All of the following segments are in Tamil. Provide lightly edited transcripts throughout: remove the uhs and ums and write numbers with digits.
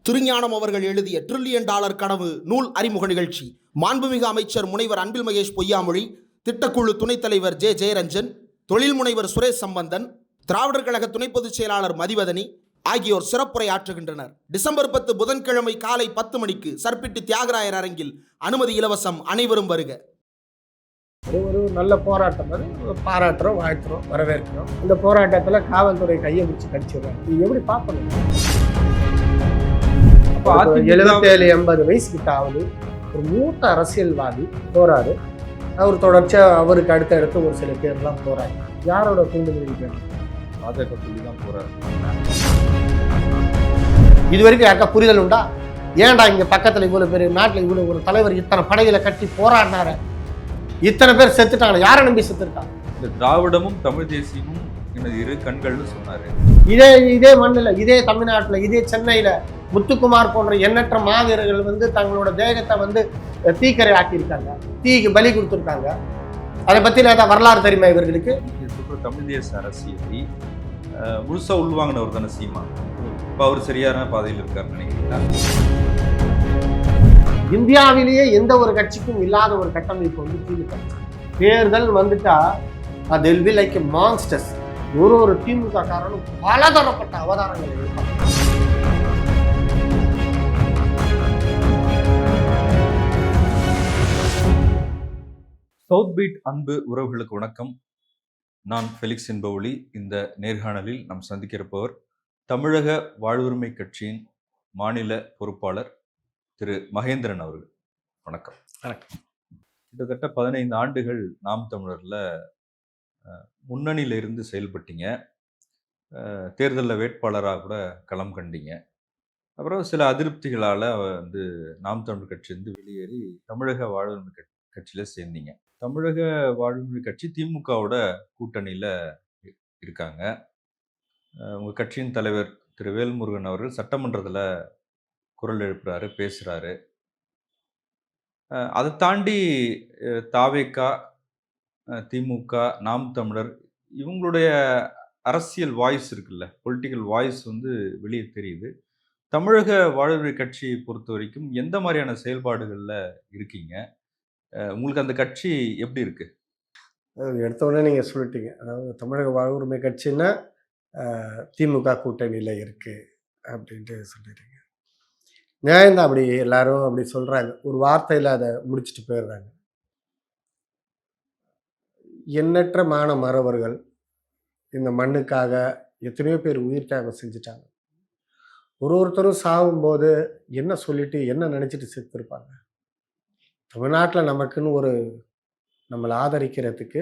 திருஞானம் அவர்கள் எழுதிய $1 டிரில்லியன் கனவு நூல் அறிமுக நிகழ்ச்சி. மாண்புமிகு அமைச்சர் முனைவர் அன்பில் மகேஷ் பொய்யாமொழி, திட்டக்குழு துணைத் தலைவர் ஜெயரஞ்சன், தொழில் முனைவர் சுரேஷ் சம்பந்தன், திராவிடர் கழக துணை பொதுச் செயலாளர் மதிவதனி ஆகியோர் சிறப்புரை ஆற்றுகின்றனர். டிசம்பர் 10 புதன்கிழமை காலை 10 மணிக்கு சர்பிட்டி தியாகராயர் அரங்கில். அனுமதி இலவசம். அனைவரும் வருக. ஒரு நல்ல போராட்டம், அது பாராட்டுறோம், வாழ்த்துறோம், வரவேற்கிறோம். இந்த போராட்டத்தில் காவல்துறை கையை பிடிச்சி கடிச்சிடுறாங்க. இது எப்படி பார்க்கணும்? 77-80 வயசு கிட்ட ஆகுது. ஒரு மூத்த அரசியல்வாதி போறாரு. அவர் தொடர்ச்சியாக அவருக்கு அடுத்து ஒரு சில பேர்லாம் போறாங்க. யாரோட தூண்டுதல்? பாஜக சொல்லி தான் போறாரு. இது வரைக்கும் யாருக்கா புரிதல் உண்டா? ஏன்டா இங்க பக்கத்துல இவ்வளவு பேர், நாட்டில் இவ்வளவு ஒரு தலைவர் இத்தனை படைகளை கட்டி போராடினார, இத்தனை பேர் செத்துட்டாங்க. யாரை நம்பி செத்துருக்காங்க? இந்த திராவிடமும் தமிழ் தேசியமும் எனது இரு கண்கள்னு சொன்னாரு. இதே மண்ணில், இதே தமிழ்நாட்டில், இதே சென்னையில முத்துக்குமார் போன்ற எண்ணற்ற மாவீரர்கள் தங்களோட தேகத்தை தீக்கரை ஆக்கியிருக்காங்க, தீக்கு பலி கொடுத்துருக்காங்க. அதை பத்தி ஏதாவது வரலாறு தெரியுமா இவர்களுக்கு? தமிழ் தேச அரசியலை முழுசா உள்வாங்கினவர் தானே சீமா. இப்போ அவர் சரியான பாதையில் இருக்காருன்னு நினைக்கிறீங்களா? இந்தியாவிலேயே எந்த ஒரு கட்சிக்கும் இல்லாத ஒரு கட்டமைப்பு திமுக. தேர்தல் வந்துட்டா அது will be like a monsters. ஒரு திமுக காரனும் பலதரப்பட்ட அவதாரங்களை எடுப்பாங்க. சவுத் பீட் அன்பு உறவுகளுக்கு வணக்கம். நான் ஃபெலிக்ஸ் என்பவொலி. இந்த நேர்காணலில் நாம் சந்திக்கிறப்பவர் தமிழக வாழ்வுரிமை கட்சியின் மாநில பொறுப்பாளர் திரு மகேந்திரன் அவர்கள். வணக்கம். கிட்டத்தட்ட 15 ஆண்டுகள் நாம் தமிழர்ல முன்னணியில இருந்து செயல்பட்டீங்க. தேர்தலில் வேட்பாளராக கூட களம் கண்டீங்க. அப்புறம் சில அதிருப்திகளால் நாம் தமிழர் கட்சி வெளியேறி தமிழக வாழ்வுரிமை கட்சியில சேர்ந்தீங்க. தமிழக வாழ்வுரிமை கட்சி திமுகவோட கூட்டணியில இருக்காங்க. உங்க கட்சியின் தலைவர் திரு வேல்முருகன் அவர்கள் சட்டமன்றத்தில் குரல் எழுப்புறாரு, பேசுறாரு. அதை தாண்டி தாவேகா, திமுக, நாம் தமிழர் இவங்களுடைய அரசியல் வாய்ஸ் இருக்குல்ல, பொலிட்டிக்கல் வாய்ஸ் வெளியே தெரியுது. தமிழக வாழ்வுரிமை கட்சியை பொறுத்த வரைக்கும் எந்த மாதிரியான செயல்பாடுகள்ல இருக்கீங்க? உங்களுக்கு அந்த கட்சி எப்படி இருக்கு? எடுத்த உடனே நீங்க சொல்லிட்டீங்க. அதாவது தமிழக வாழ்வுரிமை கட்சின்னா திமுக கூட்டணியில இருக்கு அப்படின்ட்டு சொல்லிட்டீங்க. நியாயம்தான். அப்படி எல்லாரும் அப்படி சொல்றாங்க. ஒரு வார்த்தையில அதை முடிச்சுட்டு போயிடுறாங்க. எண்ணற்ற மான மறவர்கள் இந்த மண்ணுக்காக எத்தனையோ பேர் உயிர் தியாகம் செஞ்சுட்டாங்க. ஒருத்தரும் சாகும்போது என்ன சொல்லிட்டு என்ன நினைச்சிட்டு செத்துருப்பாங்க? தமிழ்நாட்டில் நமக்குன்னு நம்மளை ஆதரிக்கிறதுக்கு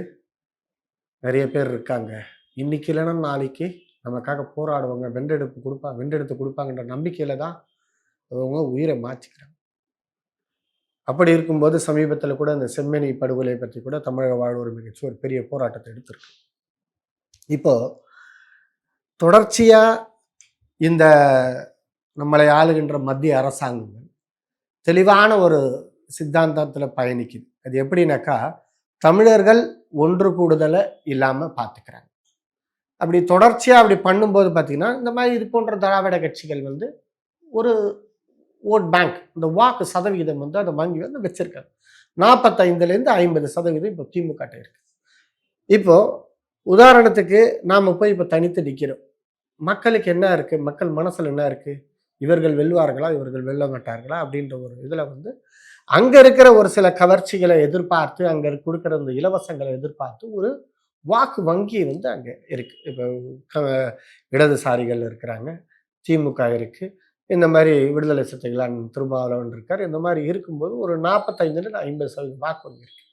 நிறைய பேர் இருக்காங்க. இன்னைக்கு இல்லைன்னா நாளைக்கு நமக்காக போராடுவாங்க, வென்றெடுத்து கொடுப்பாங்கன்ற நம்பிக்கையில தான் அவங்க உயிரை மாற்றிக்கிறாங்க. அப்படி இருக்கும்போது சமீபத்தில் கூட இந்த செம்மணி படுகொலை பற்றி கூட தமிழக வாழ்வுரிமை கட்சி ஒரு பெரிய போராட்டத்தை எடுத்திருக்கு. இப்போ தொடர்ச்சியா இந்த நம்மளை ஆளுகின்ற மத்திய அரசாங்கங்கள் தெளிவான ஒரு சித்தாந்தத்தில் பயணிக்குது. அது எப்படின்னாக்கா, தமிழர்கள் ஒன்று கூடுதலை இல்லாமல் பார்த்துக்கிறாங்க. அப்படி தொடர்ச்சியாக அப்படி பண்ணும்போது பார்த்தீங்கன்னா, இந்த மாதிரி இது போன்ற திராவிட கட்சிகள் ஒரு ஓட் பேங்க், இந்த வாக்கு சதவீதம் அதை வாங்கி வச்சிருக்காங்க. 45% இப்போ திமுக இருக்கு. இப்போ உதாரணத்துக்கு நாம போய் இப்போ தனித்து நிற்கிறோம். மக்களுக்கு என்ன இருக்கு, மக்கள் மனசுல என்ன இருக்கு, இவர்கள் வெல்வார்களா, இவர்கள் வெல்ல மாட்டார்களா அப்படின்ற ஒரு இதுல அங்க இருக்கிற ஒரு சில கவர்ச்சிகளை எதிர்பார்த்து, அங்க கொடுக்கிற இந்த இலவசங்களை எதிர்பார்த்து ஒரு வாக்கு வங்கி அங்க இருக்கு. இப்போ இடதுசாரிகள் இருக்கிறாங்க, திமுக இருக்கு, இந்த மாதிரி விடுதலை சிறுத்தைகள் திருமாவளவன் இருக்காரு. இந்த மாதிரி இருக்கும்போது ஒரு 45-50% வாக்கு வங்கி இருக்கு.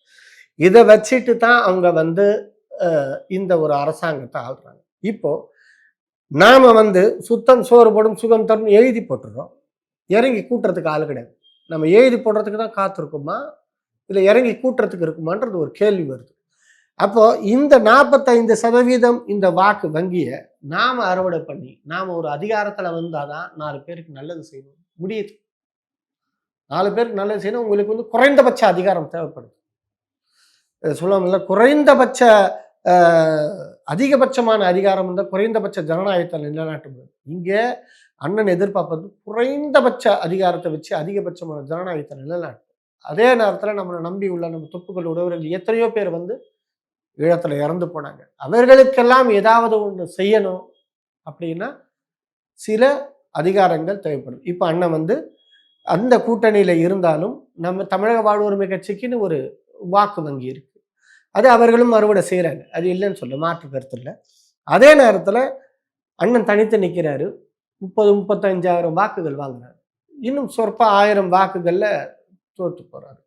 இதை வச்சுட்டு தான் அவங்க இந்த ஒரு அரசாங்கத்தை ஆள்றாங்க. இப்போ நாம சுத்தம் சோறு போடும் சுகம் தரும் எழுதி போட்டுறோம். இறங்கி கூட்டுறதுக்கு ஆள் கிடையாது. நம்ம எழுதி போடுறதுக்கு தான் காத்திருக்குமா, இல்லை இறங்கி கூட்டுறதுக்கு இருக்குமான்றது ஒரு கேள்வி வருது. அப்போ இந்த 45% இந்த வாக்கு வங்கியை நாம அறுவடை பண்ணி நாம ஒரு அதிகாரத்துல வந்தாதான் 4 பேருக்கு நல்லது செய்யணும் முடியுது. 4 பேருக்கு நல்லது செய்யணும். உங்களுக்கு குறைந்தபட்ச அதிகாரம் தேவைப்படுது. சொல்லுவாங்கல்ல, குறைந்தபட்ச அதிகபட்சமான அதிகாரம் குறைந்தபட்ச ஜனநாயகத்தை நிலைநாட்ட முடியும். இங்கே அண்ணன் எதிர்பார்ப்பது குறைந்தபட்ச அதிகாரத்தை வச்சு அதிகபட்சமான ஜனநாயகத்தை நிலைநாட்டும். அதே நேரத்தில் நம்மளை நம்பி உள்ள நம்ம துப்புக்கள் உறவுகள் எத்தனையோ பேர் வந்து ஈழத்துல இறந்து போனாங்க. அவர்களுக்கெல்லாம் ஏதாவது ஒன்று செய்யணும் அப்படின்னா சில அதிகாரங்கள் தேவைப்படும். இப்போ அண்ணன் வந்து அந்த கூட்டணியில இருந்தாலும் நம்ம தமிழக வாழ்வுரிமை கட்சிக்குன்னு ஒரு வாக்கு வங்கி இருக்கு. அது அவர்களும் அறுவடை செய்கிறாங்க, அது இல்லைன்னு சொல்ல மாற்று கருத்து இல்லை. அதே நேரத்தில் அண்ணன் தனித்து நிற்கிறாரு, 30-35,000 வாக்குகள் வாங்கினார், இன்னும் சொற்ப 1000 வாக்குகள்ல தோற்று போறாரு.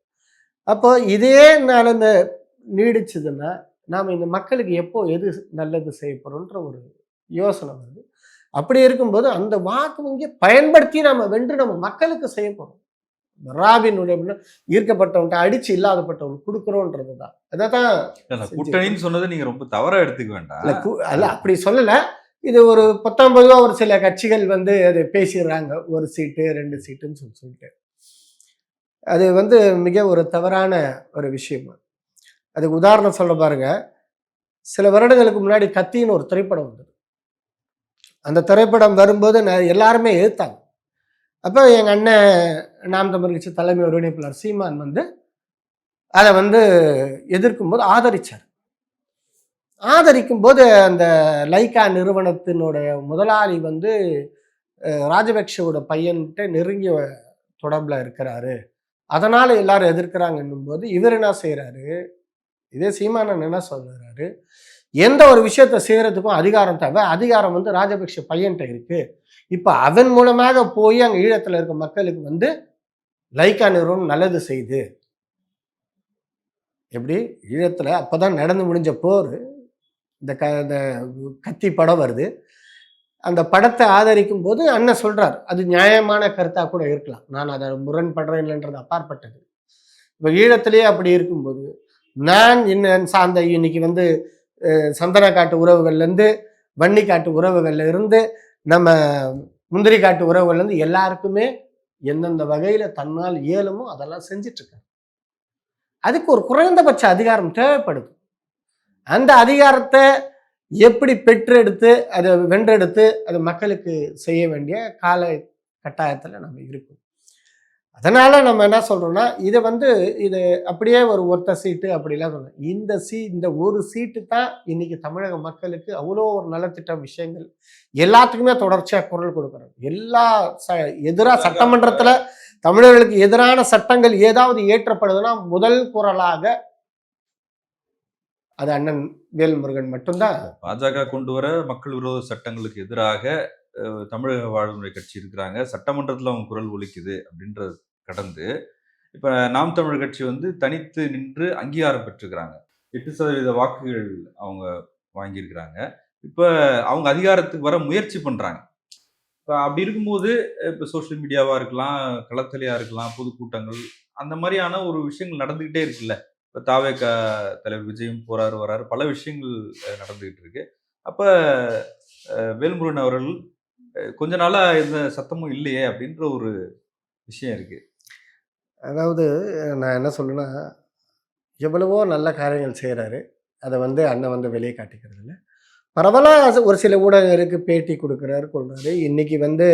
அப்போ இதே நிலைமை நீடிச்சதுன்னா நாம் இந்த மக்களுக்கு எப்போ எது நல்லது செய்ய போறோன்ற ஒரு யோசனை வருது. அப்படி இருக்கும்போது அந்த வாக்கு வங்கியை பயன்படுத்தி நம்ம வென்று நம்ம மக்களுக்கு செய்ய போறோம். ராபினுடைய ஈர்க்கப்பட்டவன்ட்ட அடிச்சு இல்லாதப்பட்டவங்க கொடுக்குறோன்றது தான். அதான் கூட்டணின்னு சொன்னதை நீங்க ரொம்ப தவறா எடுத்துக்க வேண்டாம். அல்ல, அப்படி சொல்லல. இது ஒரு 19 ஒரு சில கட்சிகள் வந்து அதை பேசிடுறாங்க, 1 சீட்டு 2 சீட்டுன்னு சொல்லிட்டு. அது வந்து மிக ஒரு தவறான ஒரு விஷயம். அதுக்கு உதாரணம் சொல்ல பாருங்க. சில வருடங்களுக்கு முன்னாடி கத்தின்னு ஒரு திரைப்படம் வந்தது. அந்த திரைப்படம் வரும்போது எல்லாருமே எதிர்த்தாங்க. அப்போ எங்கள் அண்ணன் நாம் தமிழர் கட்சி தலைமை ஒருங்கிணைப்பாளர் சீமான் வந்து அதை வந்து எதிர்க்கும் போது ஆதரிச்சார். ஆதரிக்கும் போது அந்த லைக்கா நிறுவனத்தினுடைய முதலாளி வந்து ராஜபக்ஷவோட பையன்கிட்ட நெருங்கிய தொடர்பில் இருக்கிறாரு, அதனால எல்லாரும் எதிர்க்கிறாங்கன்னும் போது இவர் என்ன செய்யறாரு, இதே சீமானன் என்ன சொல்றாரு, எந்த ஒரு விஷயத்த செய்யறதுக்கும் அதிகாரம் தேவை, அதிகாரம் வந்து ராஜபக்ஷ பையன்கிட்ட இருக்கு, இப்ப அவன் மூலமாக போய் அங்க ஈழத்துல இருக்க மக்களுக்கு வந்து லைக்கா நிறுவனம் நல்லது செய்து. எப்படி ஈழத்துல அப்பதான் நடந்து முடிஞ்ச போர், இந்த கத்தி படம் வருது, அந்த படத்தை ஆதரிக்கும் போது அண்ணன் சொல்றார், அது நியாயமான கருத்தா கூட இருக்கலாம், நான் அதை முரண்படுறேன் இல்லைன்றது அப்பாற்பட்டது. இப்போ ஈழத்திலேயே அப்படி இருக்கும்போது நான் இன்னும் சார்ந்த இன்னைக்கு வந்து சந்தன காட்டு உறவுகள்லேருந்து வன்னி காட்டு உறவுகள்ல இருந்து நம்ம முந்திரி காட்டு உறவுகள்லேருந்து எல்லாருக்குமே எந்தெந்த வகையில் தன்னால் இயலுமோ அதெல்லாம் செஞ்சிட்டு இருக்காங்க. அதுக்கு ஒரு குறைந்தபட்ச அதிகாரம் தேவைப்படுது. அந்த அதிகாரத்தை எப்படி பெற்றெடுத்து அதை வென்றெடுத்து அது மக்களுக்கு செய்ய வேண்டிய கால கட்டாயத்தில் நம்ம இருக்கோம். அதனால நம்ம என்ன சொல்றோம்னா, இதை வந்து இது அப்படியே ஒரு ஒத்த சீட்டு அப்படிலாம் சொல்றோம். இந்த ஒரு சீட்டு தான் இன்னைக்கு தமிழக மக்களுக்கு அவ்வளோ ஒரு நலத்திட்ட விஷயங்கள் எல்லாத்துக்குமே தொடர்ச்சியா குரல் கொடுக்குறோம். எல்லா எதிராக சட்டமன்றத்துல தமிழர்களுக்கு எதிரான சட்டங்கள் ஏதாவது இயற்றப்படுதுன்னா முதல் குரலாக அது அண்ணன் வேல்முருகன் மட்டும்தான். பாஜக கொண்டு வர மக்கள் விரோத சட்டங்களுக்கு எதிராக தமிழக வாழ்வுரிமை கட்சி இருக்கிறாங்க, சட்டமன்றத்தில் அவங்க குரல் ஒலிக்குது அப்படின்றது கடந்து இப்போ நாம் தமிழர் கட்சி வந்து தனித்து நின்று அங்கீகாரம் பெற்றிருக்கிறாங்க. 8% வாக்குகள் அவங்க வாங்கியிருக்கிறாங்க. இப்போ அவங்க அதிகாரத்துக்கு வர முயற்சி பண்ணுறாங்க. இப்போ அப்படி இருக்கும்போது இப்போ சோஷியல் மீடியாவாக இருக்கலாம், களத்தலையாக இருக்கலாம், பொதுக்கூட்டங்கள், அந்த மாதிரியான ஒரு விஷயங்கள் நடந்துக்கிட்டே இருக்குல்ல. இப்போ தாவேக தலைவர் விஜயும் போறாரு வராரு, பல விஷயங்கள் நடந்துகிட்டு இருக்கு. அப்போ வேல்முருகன் அவர்கள் கொஞ்ச நாளா எந்த சத்தமும் இல்லையே அப்படின்ற ஒரு விஷயம் இருக்கு. அதாவது நான் என்ன சொல்லுன்னா, எவ்வளவோ நல்ல காரியங்கள் செய்கிறாரு, அதை வந்து அண்ணன் வந்து வெளியே காட்டிக்கிறது இல்லை. பரவலாக ஒரு சில ஊடகங்களுக்கு பேட்டி கொடுக்குறாரு கொள்றாரு. இன்னைக்கு வந்து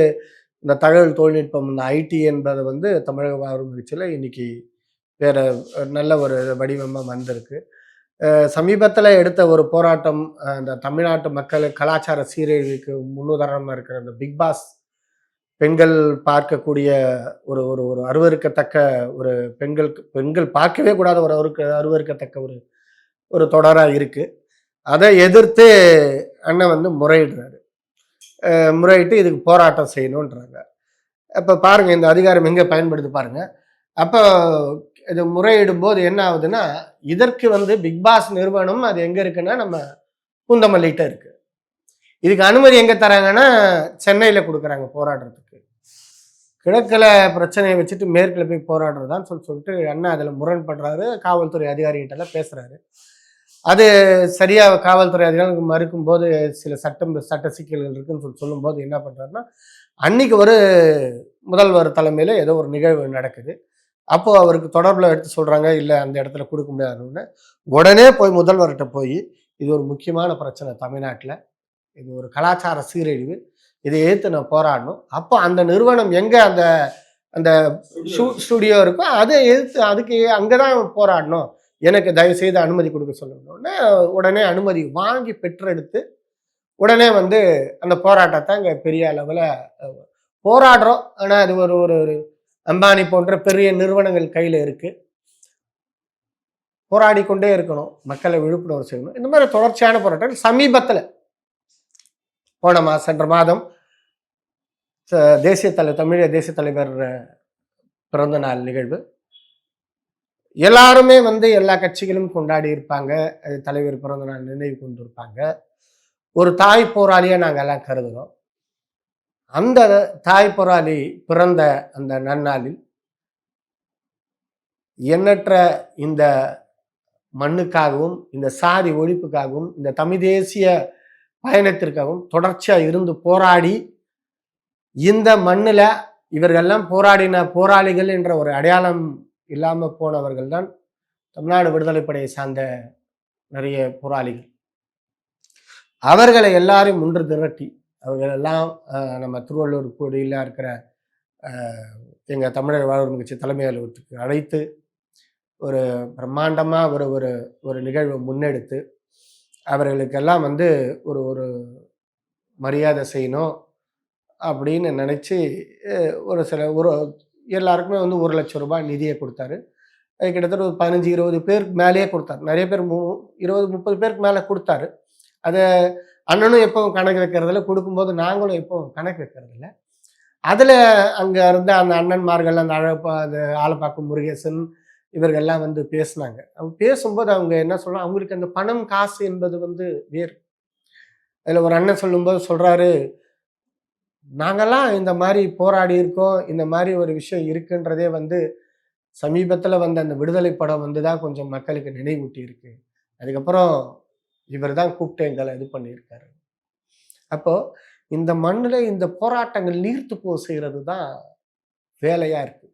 இந்த தகவல் தொழில்நுட்பம், இந்த ஐடி என்பதை வந்து தமிழக வாழ்வுரிமை கட்சியில் இன்னைக்கு வேற நல்ல ஒரு வடிவமாக வந்திருக்கு. சமீபத்தில் எடுத்த ஒரு போராட்டம், இந்த தமிழ்நாட்டு மக்கள் கலாச்சார சீரழிவுக்கு முன்னுதாரணமாக இருக்கிற இந்த பிக் பாஸ், பெண்கள் பார்க்கக்கூடிய ஒரு ஒரு ஒரு அருவருக்கத்தக்க ஒரு பெண்கள் பார்க்கவே கூடாத ஒரு அருவருக்கத்தக்க ஒரு தொடராக இருக்கு. அதை எதிர்த்து அண்ணன் வந்து முறையிடுறாரு. முறையிட்டு இதுக்கு போராட்டம் செய்யணுன்றாங்க. அப்போ பாருங்க இந்த அதிகாரம் எங்கே பயன்படுது பாருங்க. அப்போ இது முறையிடும் போது என்ன ஆகுதுன்னா, இதற்கு வந்து பிக் பாஸ் நிறுவனம் அது எங்க இருக்குன்னா நம்ம பூந்தமல்லிகிட்ட இருக்கு. இதுக்கு அனுமதி எங்க தராங்கன்னா சென்னையில கொடுக்குறாங்க போராடுறதுக்கு. கிழக்கில் பிரச்சனையை வச்சுட்டு மேற்கில் போய் போராடுறதான்னு சொல்லிட்டு அண்ணா அதில் முரண்படுறாரு. காவல்துறை அதிகாரிகிட்டலாம் பேசுறாரு. அது சரியா காவல்துறை அதிகாரிகளுக்கு மறுக்கும்போது சில சட்ட சிக்கல்கள் இருக்குன்னு சொல்லும்போது என்ன பண்றாருன்னா, அன்னைக்கு ஒரு முதல்வர் தலைமையில ஏதோ ஒரு நிகழ்வு நடக்குது. அப்போ அவருக்கு தொடர்பில் எடுத்து சொல்றாங்க, இல்லை அந்த இடத்துல கொடுக்க முடியாதுன்னு. உடனே போய் முதல்வர்கிட்ட போய், இது ஒரு முக்கியமான பிரச்சனை தமிழ்நாட்டில், இது ஒரு கலாச்சார சீரழிவு, இதை எதிர்த்து நான் போராடணும். அப்போ அந்த நிறுவனம் எங்கே அந்த அந்த ஸ்டுடியோ இருக்கோ அதை எதிர்த்து அதுக்கு அங்கே தான் போராடணும், எனக்கு தயவு செய்து அனுமதி கொடுக்க சொல்லணும்னு உடனே அனுமதி வாங்கி பெற்றெடுத்து உடனே வந்து அந்த போராட்டத்தை அங்கே பெரிய அளவில் போராடுறோம். ஆனால் அது ஒரு ஒரு அம்பானி போன்ற பெரிய நிறுவனங்கள் கையில் இருக்குது. போராடி கொண்டே இருக்கணும், மக்களை விழிப்புணர்வு செய்யணும். இந்த மாதிரி தொடர்ச்சியான போராட்டங்கள் சமீபத்தில் சென்ற மாதம் தமிழக தேசிய தலைவர் பிறந்த நாள் நிகழ்வு எல்லாருமே வந்து எல்லா கட்சிகளும் கொண்டாடி இருப்பாங்க. தலைவர் பிறந்த நாள் நினைவு கொண்டிருப்பாங்க. ஒரு தாய் போராளியா நாங்கள் எல்லாம் கருதுகிறோம். அந்த தாய் போராளி பிறந்த அந்த நன்னாளில் எண்ணற்ற இந்த மண்ணுக்காகவும் இந்த சாதி ஒழிப்புக்காகவும் இந்த தமிழ் தேசிய பயணத்திற்காகவும் தொடர்ச்சியா இருந்து போராடி இந்த மண்ணில் இவர்கள்லாம் போராடின போராளிகள் என்ற ஒரு அடையாளம் இல்லாம போனவர்கள் தான் தமிழ்நாடு விடுதலைப்படையை சார்ந்த நிறைய போராளிகள். அவர்களை எல்லாரையும் ஒன்று திரட்டி அவர்கள் எல்லாம் நம்ம திருவள்ளூர் கோடியில் இருக்கிற எங்கள் தமிழர் வாழ்வுரிமை கட்சி தலைமை அலுவலகத்துக்கு அழைத்து ஒரு பிரம்மாண்டமாக ஒரு ஒரு ஒரு நிகழ்வை முன்னெடுத்து அவர்களுக்கெல்லாம் வந்து ஒரு ஒரு மரியாதை செய்யணும் அப்படின்னு நினச்சி ஒரு எல்லாருக்குமே வந்து 1 லட்சம் ரூபாய் நிதியை கொடுத்தாரு. அது கிட்டத்தட்ட ஒரு 15-20 பேருக்கு மேலேயே கொடுத்தாரு. நிறைய பேர் 20-30 பேருக்கு மேலே கொடுத்தாரு. அதை அண்ணனும் எப்பவும் கணக்கு வைக்கிறதில்ல, கொடுக்கும்போது நாங்களும் எப்பவும் கணக்கு வைக்கிறதில்ல. அதில் அங்கே இருந்த அந்த அண்ணன்மார்கள் அந்த அந்த ஆலப்பாக்கம் முருகேசன் இவர்கள்லாம் வந்து பேசினாங்க. அவங்க பேசும்போது அவங்க என்ன சொல்கிறாங்க, அவங்களுக்கு அந்த பணம் காசு என்பது வந்து வேறு. அதில் ஒரு அண்ணன் சொல்லும்போது சொல்கிறாரு, நாங்கள்லாம் இந்த மாதிரி போராடி இருக்கோம், இந்த மாதிரி ஒரு விஷயம் இருக்குன்றதே வந்து சமீபத்தில் வந்த அந்த விடுதலை படம் வந்து தான் கொஞ்சம் மக்களுக்கு நினைவூட்டி இருக்கு. அதுக்கப்புறம் இவர் தான் கூப்பிட்டு எங்களை இது பண்ணியிருக்காரு. அப்போ இந்த மண்ணில் இந்த போராட்டங்கள் நீர்த்து போ செய்கிறது தான் வேலையா இருக்கு.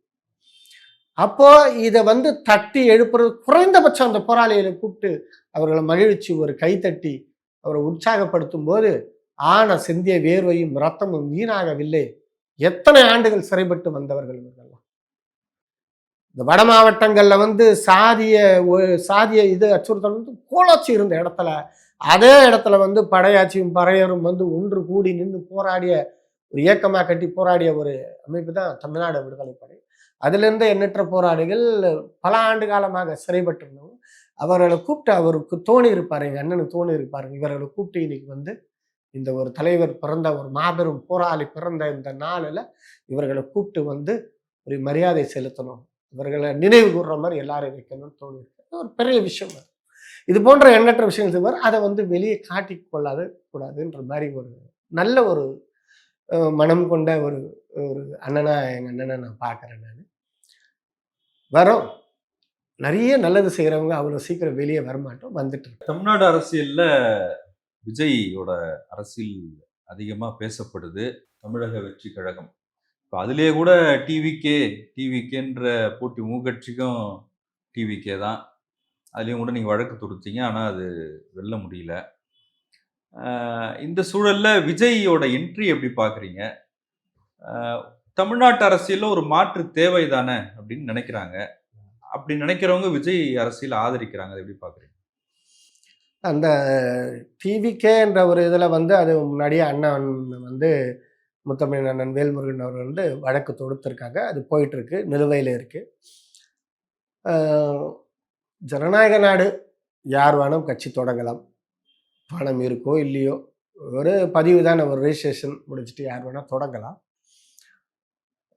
அப்போ இதை வந்து தட்டி எழுப்புறது, குறைந்தபட்சம் அந்த போராளிகளை கூப்பிட்டு அவர்களை மகிழ்ச்சி ஒரு கைத்தட்டி அவரை உற்சாகப்படுத்தும் போது ஆன சிந்திய வேர்வையும் ரத்தமும் வீணாகவில்லை. எத்தனை ஆண்டுகள் சிறைப்பட்டு வந்தவர்கள் இவர்கள்லாம். இந்த வட மாவட்டங்கள்ல வந்து சாதிய இது அச்சுறுத்தல் வந்து கோலாச்சி இருந்த இடத்துல, அதே இடத்துல வந்து படையாட்சியும் பறையரும் வந்து ஒன்று கூடி நின்று போராடிய ஒரு இயக்கமாக கட்டி போராடிய ஒரு அமைப்பு தான் தமிழ்நாடு விடுதலைப்படை. அதிலிருந்து எண்ணற்ற போராளிகள் பல ஆண்டு காலமாக சிறைப்பட்டிருந்தவங்க. அவர்களை கூப்பிட்டு அவருக்கு தோணி இருப்பாரு, எங்க அண்ணனுக்கு தோணி இருப்பாரு, இவர்களை கூப்பிட்டு இன்னைக்கு வந்து இந்த ஒரு தலைவர் பிறந்த ஒரு மாபெரும் போராளி பிறந்த இந்த நாளில் இவர்களை கூப்பிட்டு வந்து ஒரு மரியாதை செலுத்தணும், இவர்களை நினைவு கூறுற மாதிரி எல்லாரும் வைக்கணும்னு தோணியிருக்கு. ஒரு பெரிய விஷயம். இது போன்ற எண்ணற்ற விஷயங்கள் செய்வார். அதை வந்து வெளியே காட்டிக்கொள்ளாது கூடாதுன்ற மாதிரி ஒரு நல்ல ஒரு மனம் கொண்ட ஒரு ஒரு அண்ணனா எங்கள் அண்ணனை நான் பார்க்குறேன். நான் வரோம், நிறைய நல்லது செய்கிறவங்க அவ்வளோ சீக்கிரம் வெளியே வரமாட்டோம், வந்துட்டு. தமிழ்நாடு அரசியல்ல விஜயோட அரசியல் அதிகமாக பேசப்படுது. தமிழக வெற்றி கழகம் இப்போ அதுலேயே கூட டிவிகேன்ற போட்டி உங்கள் கட்சிக்கும் டிவிகே தான். அதுலேயும் கூட நீங்கள் வழக்கு தொடுத்தீங்க, ஆனால் அது வெல்ல முடியல. இந்த சூழலில் விஜயோட என்ட்ரி எப்படி பார்க்குறீங்க? தமிழ்நாட்டு அரசியலில் ஒரு மாற்று தேவை தானே அப்படின்னு நினைக்கிறாங்க. அப்படி நினைக்கிறவங்க விஜய் அரசியல் ஆதரிக்கிறாங்க. அதை எப்படி பார்க்குறீங்க? அந்த டிவிகேன்ற ஒரு இதில் வந்து அது முன்னாடியே அண்ணன் வந்து முத்தமிழ் அண்ணன் வேல்முருகன் அவர்கள் வந்து வழக்கு தொடுத்திருக்காங்க. அது போயிட்டுருக்கு, நிலுவையில் இருக்குது. ஜனநாயக நாடு, யார் வேணும் கட்சி தொடங்கலாம், பணம் இருக்கோ இல்லையோ, ஒரு பதிவு தானே, ஒரு ரெஜிஸ்ட்ரேஷன் முடிச்சுட்டு யார் வேணால் தொடங்கலாம்.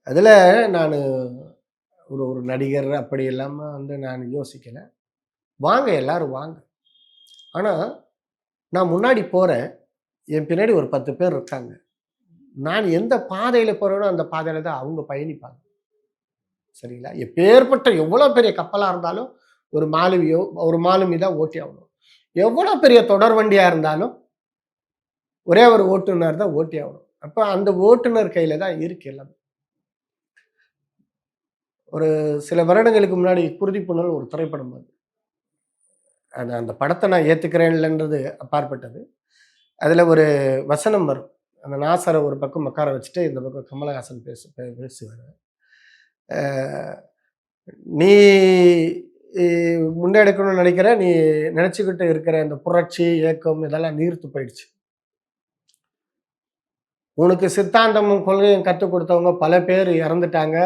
அதில் நான் ஒரு நடிகர் அப்படி இல்லாமல் வந்து நான் யோசிக்கலை. வாங்க, எல்லாரும் வாங்க. ஆனால் நான் முன்னாடி போகிறேன், என் பின்னாடி ஒரு 10 பேர் இருக்காங்க. நான் எந்த பாதையில் போகிறேனோ அந்த பாதையில் தான் அவங்க பயணிப்பாங்க. சரிங்களா? எப்பேற்பட்ட எவ்வளோ பெரிய கப்பலாக இருந்தாலும் ஒரு மாலுமி தான் ஓட்டி ஆகணும். எவ்வளோ பெரிய தொடர் வண்டியாக இருந்தாலும் ஒரே ஒரு ஓட்டுநர் தான் ஓட்டி ஆகணும். அப்போ அந்த ஓட்டுநர் கையில் தான் இருக்கு எல்லாமே. ஒரு சில வருடங்களுக்கு முன்னாடி குருதிப்புணல் ஒரு திரைப்படம் அது. அந்த படத்தை நான் ஏற்றுக்கிறேன் இல்லைன்றது அப்பாற்பட்டது. அதில் ஒரு வசனம் வரும், அந்த நாசரை ஒரு பக்கம் உட்கார வச்சுட்டு இந்த பக்கம் கமலஹாசன் பேசுவார். நீ முன்னெடுக்கணும்னு நினைக்கிற, நீ நினச்சிக்கிட்டு இருக்கிற இந்த புரட்சி இயக்கம் இதெல்லாம் நீர்த்து போயிடுச்சு. உனக்கு சித்தாந்தமும் கொள்கையும் கற்றுக் கொடுத்தவங்க பல பேர் இறந்துட்டாங்க,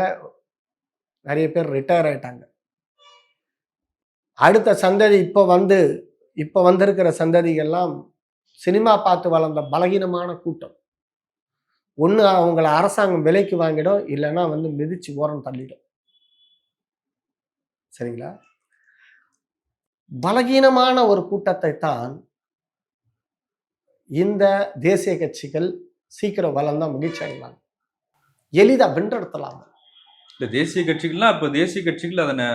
நிறைய பேர் ரிட்டையர் ஆயிட்டாங்க. அடுத்த சந்ததி இப்போ வந்திருக்கிற சந்ததிகள்லாம் சினிமா பார்த்து வளர்ந்த பலகீனமான கூட்டம். ஒன்று அவங்கள அரசாங்கம் விலைக்கு வாங்கிடும், இல்லைன்னா மிதிச்சு ஓரம் தள்ளிடும். சரிங்களா? பலகீனமான ஒரு கூட்டத்தை தான் இந்த தேசிய கட்சிகள் சீக்கிரம் வளர்ந்தா மகிழ்ச்சி அடைவாங்க, எளிதா வென்றெடுத்தலாம். இல்ல தேசிய கட்சிகள்லாம் இப்ப தேசிய கட்சிகள் அதனை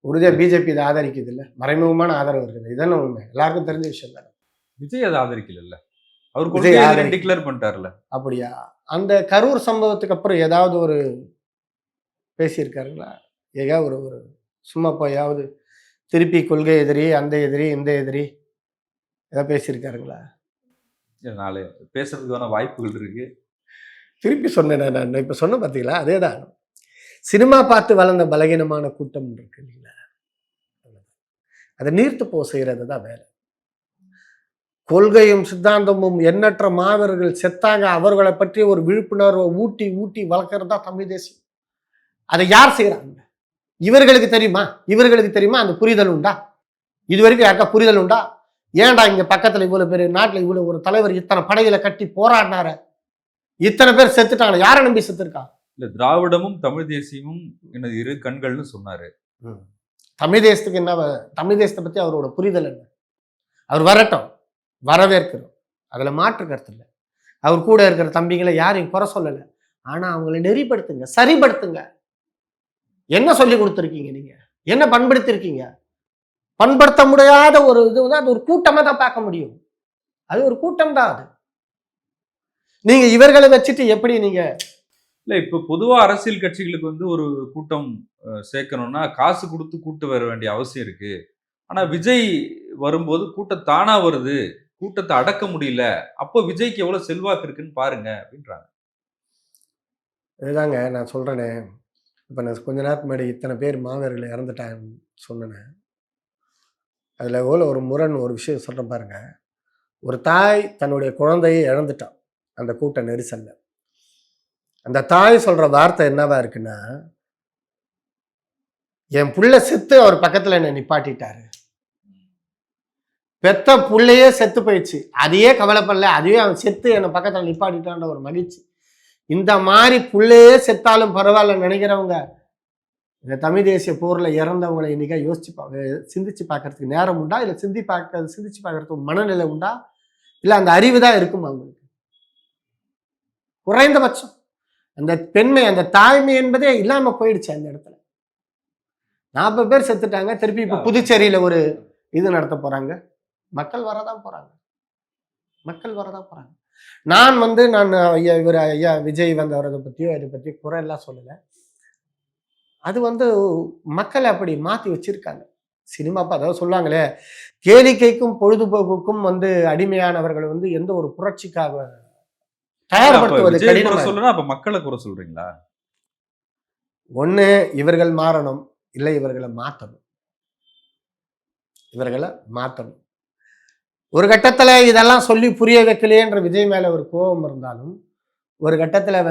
உறுதியா பிஜேபி இதை ஆதரிக்குது இல்ல, மறைமுகமான ஆதரவு இருக்குது. இதான உண்மை, எல்லாருக்கும் தெரிஞ்ச விஷயம் தானே. விஜய் அதை ஆதரிக்கல, அவர் கொள்கையை டிக்ளேர் பண்ணிட்டார்ல. அப்படியா? அந்த கரூர் சம்பவத்துக்கு அப்புறம் ஏதாவது ஒரு பேசியிருக்காருங்களா? ஏதாவது ஒரு சும்மா போயாவது திருப்பி கொள்கை எதிரி, அந்த எதிரி, இந்த எதிரி ஏதாவது பேசியிருக்காருங்களா? நாளை பேசுறதுக்கான வாய்ப்புகள் இருக்கு. திருப்பி சொன்னேன் நான் இப்ப சொன்ன பார்த்தீங்களா? அதே தான். சினிமா பார்த்து வளர்ந்த பலகீனமான கூட்டம் இருக்கு இல்லைங்களா, அதை நீர்த்து போ செய்யறது தான் வேலை. கொள்கையும் சித்தாந்தமும் எண்ணற்ற மாவீரர்கள் செத்தாங்க, அவர்களை பற்றி ஒரு விழிப்புணர்வை ஊட்டி ஊட்டி வளர்க்கறது தான் தமிழ் தேசியம். அதை யார் செய்யறாங்க? இவர்களுக்கு தெரியுமா? அந்த புரிதல் உண்டா? இது வரைக்கும் யாருக்கா புரிதல் உண்டா? ஏன்டா இங்க பக்கத்துல இவ்வளவு பேர், நாட்டுல இவ்வளவு ஒரு தலைவர் இத்தனை படைகளை கட்டி போராடினார, இத்தனை பேர் செத்துட்டாங்க, யாரை நம்பி செத்துருக்கா? இல்ல திராவிடமும் தமிழ் தேசியமும் எனது இரு கண்கள்னு சொன்னாரு. தமிழ் தேசத்துக்கு என்ன, தமிழ் தேசத்தை பத்தி அவரோட புரிதல் என்ன? அவர் வரட்டும், வரவேற்கிறோம், அதுல மாற்று கருத்து இல்லை. அவர் கூட இருக்கிற தம்பிகளை யாரையும் குறை சொல்லலை, ஆனா அவங்களை நெறிப்படுத்துங்க, சரிப்படுத்துங்க. என்ன சொல்லி கொடுத்துருக்கீங்க நீங்க? என்ன பண்படுத்திருக்கீங்க? பண்படுத்த முடியாத ஒரு இது அது ஒரு கூட்டமா தான் பார்க்க முடியும். அது ஒரு கூட்டம் தான். அது நீங்க இவர்களை வச்சுட்டு எப்படி நீங்க இல்ல இப்ப பொதுவா அரசியல் கட்சிகளுக்கு ஒரு கூட்டம் சேர்க்கணும்னா காசு கொடுத்து கூட்டு வர வேண்டிய அவசியம் இருக்கு. ஆனா விஜய் வரும்போது கூட்டம் தானா வருது, கூட்டத்தை அடக்க முடியல, அப்போ விஜய்க்கு எவ்வளவு செல்வாக்கு இருக்குன்னு பாருங்க அப்படின்றாங்க. இதுதாங்க நான் சொல்றேனே, இப்ப நான் கொஞ்ச நேரத்துக்கு முன்னாடி இத்தனை பேர் மாவீரர்கள் இறந்துட்டாங்கன்னு சொன்னேன். அதுல எவ்வளோ ஒரு முரண், ஒரு விஷயம் சொல்றேன் பாருங்க. ஒரு தாய் தன்னுடைய குழந்தையை இழந்துட்டான் அந்த கூட்ட நெரிசல்ல. அந்த தாய் சொல்ற வார்த்தை என்னவா இருக்குன்னா, என் புள்ள செத்து அவர் பக்கத்துல என்ன நிப்பாட்டிட்டாரு, பெத்த புள்ளையே செத்து போயிடுச்சு, அதையே கவலைப்படல, அதுவே அவன் செத்து என்னை பக்கத்துல நிப்பாட்டிட்டான்ற ஒரு மகிழ்ச்சி. இந்த மாதிரி புள்ளையே செத்தாலும் பரவாயில்ல நினைக்கிறவங்க இந்த தமிழ் தேசிய போர்ல இறந்தவங்களை இன்னைக்கா சிந்திச்சு பார்க்கறதுக்கு நேரம் உண்டா? இல்லை சிந்திச்சு பார்க்கறதுக்கு மனநிலை உண்டா? இல்லை அந்த அறிவு தான் இருக்குமா அவங்களுக்கு? குறைந்தபட்சம் அந்த பெண்மை, அந்த தாய்மை என்பதே இல்லாம போயிடுச்சு அந்த இடத்துல. 40 பேர் செத்துட்டாங்க, திருப்பி இப்ப புதுச்சேரியில ஒரு இது நடத்த போறாங்க. மக்கள் வரதான் போறாங்க. நான் ஐயா விஜய் வந்தவரதை பத்தியோ இதை பத்தியோ குறை எல்லாம் சொல்லலை. அது மக்களை அப்படி மாத்தி வச்சிருக்காங்க. சினிமா அதாவது சொல்லுவாங்களே, கேளிக்கைக்கும் பொழுதுபோக்குக்கும் அடிமையானவர்கள் எந்த ஒரு புரட்சிக்காக தயார்படுத்துவது கடினம். சொல்லுனா அப்ப மக்களை குறை சொல்றீங்களா? ஒண்ணு இவர்கள் மாறணும், இல்லை இவர்களை மாற்றணும். ஒரு கட்டத்துல இதெல்லாம் சொல்லி புரிய வைக்கலையேன்ற விஜய் மேல ஒரு கோபம் இருந்தாலும், ஒரு கட்டத்துல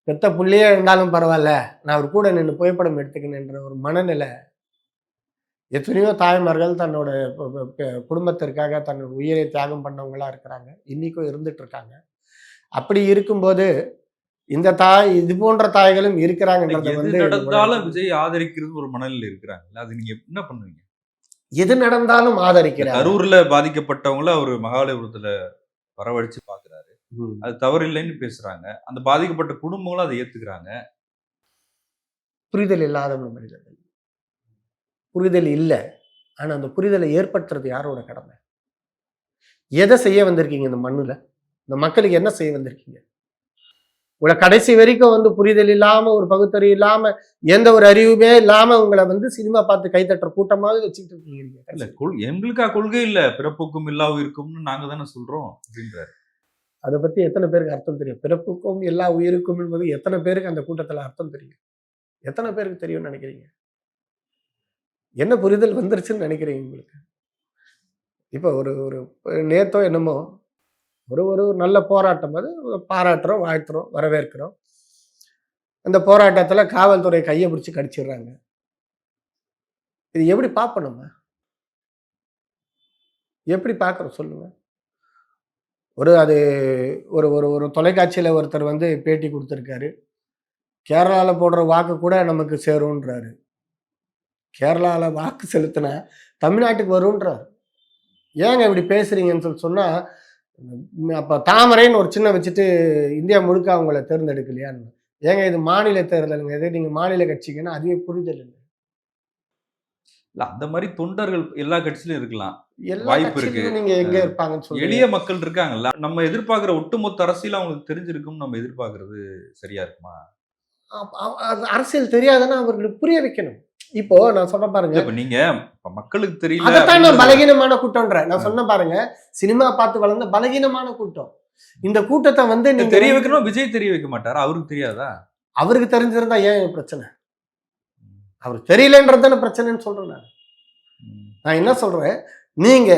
பெத்த புள்ளியே இருந்தாலும் பரவாயில்ல, நான் அவர் கூட நின்று புகைப்படம் எடுத்துக்கணுன்ற ஒரு மனநிலை. எத்தனையோ தாய்மார்கள் தன்னோட குடும்பத்திற்காக தன்னோட உயிரை தியாகம் பண்ணவங்களா இருக்கிறாங்க, இன்னைக்கும் இருந்துட்டு இருக்காங்க. அப்படி இருக்கும்போது இந்த தாய், இது போன்ற தாய்களும் இருக்கிறாங்கன்றத நடந்தாலும் விஜய் ஆதரிக்கிறது ஒரு மனநிலை இருக்கிறாங்க. அது நீங்க என்ன பண்ணுவீங்க? எது நடந்தாலும் ஆதரிக்கிறார். கரூர்ல பாதிக்கப்பட்டவங்கள அவர் மகாபலிபுரத்துல வரவழைச்சு பாக்குறாரு, அது தவறு இல்லைன்னு பேசுறாங்க. அந்த பாதிக்கப்பட்ட குடும்பங்களும் அதை ஏத்துக்கிறாங்க. புரிதல் இல்லாத மனிதர்கள், புரிதல் இல்லை. ஆனா அந்த புரிதலை ஏற்படுத்துறது யாரோட கடமை? எதை செய்ய வந்திருக்கீங்க இந்த மண்ணுல? இந்த மக்களுக்கு என்ன செய்ய வந்திருக்கீங்க? உங்களை கடைசி வரைக்கும் புரிதல் இல்லாம, ஒரு பகுத்தறிவு இல்லாம, எந்த ஒரு அறிவுமே இல்லாம உங்களை சினிமா பார்த்து கைத்தட்டுற கூட்டமாவது வச்சுக்கிட்டு இருக்கீங்க. எங்களுக்கா கொள்கை இல்ல, பிறப்புக்கும் இல்லாவும் இருக்கும்னு நாங்க தானே சொல்றோம் அப்படின்றாரு. அதை பத்தி எத்தனை பேருக்கு அர்த்தம் தெரியும்? பிறப்புக்கும் எல்லா உயிருக்கும் என்பது எத்தனை பேருக்கு அந்த கூட்டத்துல அர்த்தம் தெரியும்? எத்தனை பேருக்கு தெரியும்னு நினைக்கிறீங்க? என்ன புரிதல் வந்துருச்சுன்னு நினைக்கிறீங்க உங்களுக்கு? இப்போ ஒரு ஒரு நேத்தோ என்னமோ ஒரு ஒரு நல்ல போராட்டம், அது பாராட்டுறோம், வாழ்த்துறோம், வரவேற்கிறோம். அந்த போராட்டத்துல காவல்துறை கையை பிடிச்சி கடிச்சிடுறாங்க. இது எப்படி பார்ப்போம் நம்ம? எப்படி பார்க்குறோம் சொல்லுங்க? அது ஒரு ஒரு ஒரு தொலைக்காட்சியில ஒருத்தர் வந்து பேட்டி கொடுத்துருக்காரு. கேரளால போடுற வாக்கு கூட நமக்கு சேரும்ன்றாரு. கேரளால வாக்கு செலுத்தினா தமிழ்நாட்டுக்கு வரும்ன்றார். ஏங்க இப்படி பேசுறீங்கன்னு சொன்னா, அப்ப தாமரைன்னு ஒரு சின்ன வச்சுட்டு இந்தியா முழுக்க அவங்கள தேர்ந்தெடுக்கலையான்னு. ஏங்க இது மாநில தேர்தலுங்க. இதே நீங்க மாநில கட்சிங்கன்னா அதுவே புரிதல் இல்லை. இல்ல அந்த மாதிரி தொண்டர்கள் எல்லா கட்சியிலும் இருக்கலாம். எல்லா வாய்ப்பு இருக்கு. கட்சியிலும் நீங்க எங்க இருப்பாங்கன்னு சொல்லுங்க. எளிய மக்கள் இருக்காங்கல்ல. நம்ம எதிர்பார்க்கிற ஒட்டுமொத்த அரசியல் அவங்களுக்கு தெரிஞ்சிருக்கும் நம்ம எதிர்பார்க்கிறது சரியா இருக்குமா? அது அரசியல் தெரியாதுன்னா அவர்களுக்கு புரிய வைக்கணும். இப்போ நான் சொன்ன பாருங்க, இப்ப நீங்க மக்களுக்கு தெரியல அதைத்தான் நான் பலகீனமான கூட்டம்ன்ற. நான் சொன்ன பாருங்க, சினிமா பார்த்து வளர்ந்த பலகீனமான கூட்டம். இந்த கூட்டத்தை வந்து நீங்க தெரிய வைக்கணும். விஜய் தெரிய வைக்க மாட்டாரா? அவருக்கு தெரியாதா? அவருக்கு தெரிஞ்சிருந்தா ஏன் பிரச்சனை? அவருக்கு தெரியலன்றதான பிரச்சனைன்னு சொல்றேன் நான். நான் என்ன சொல்றேன், நீங்க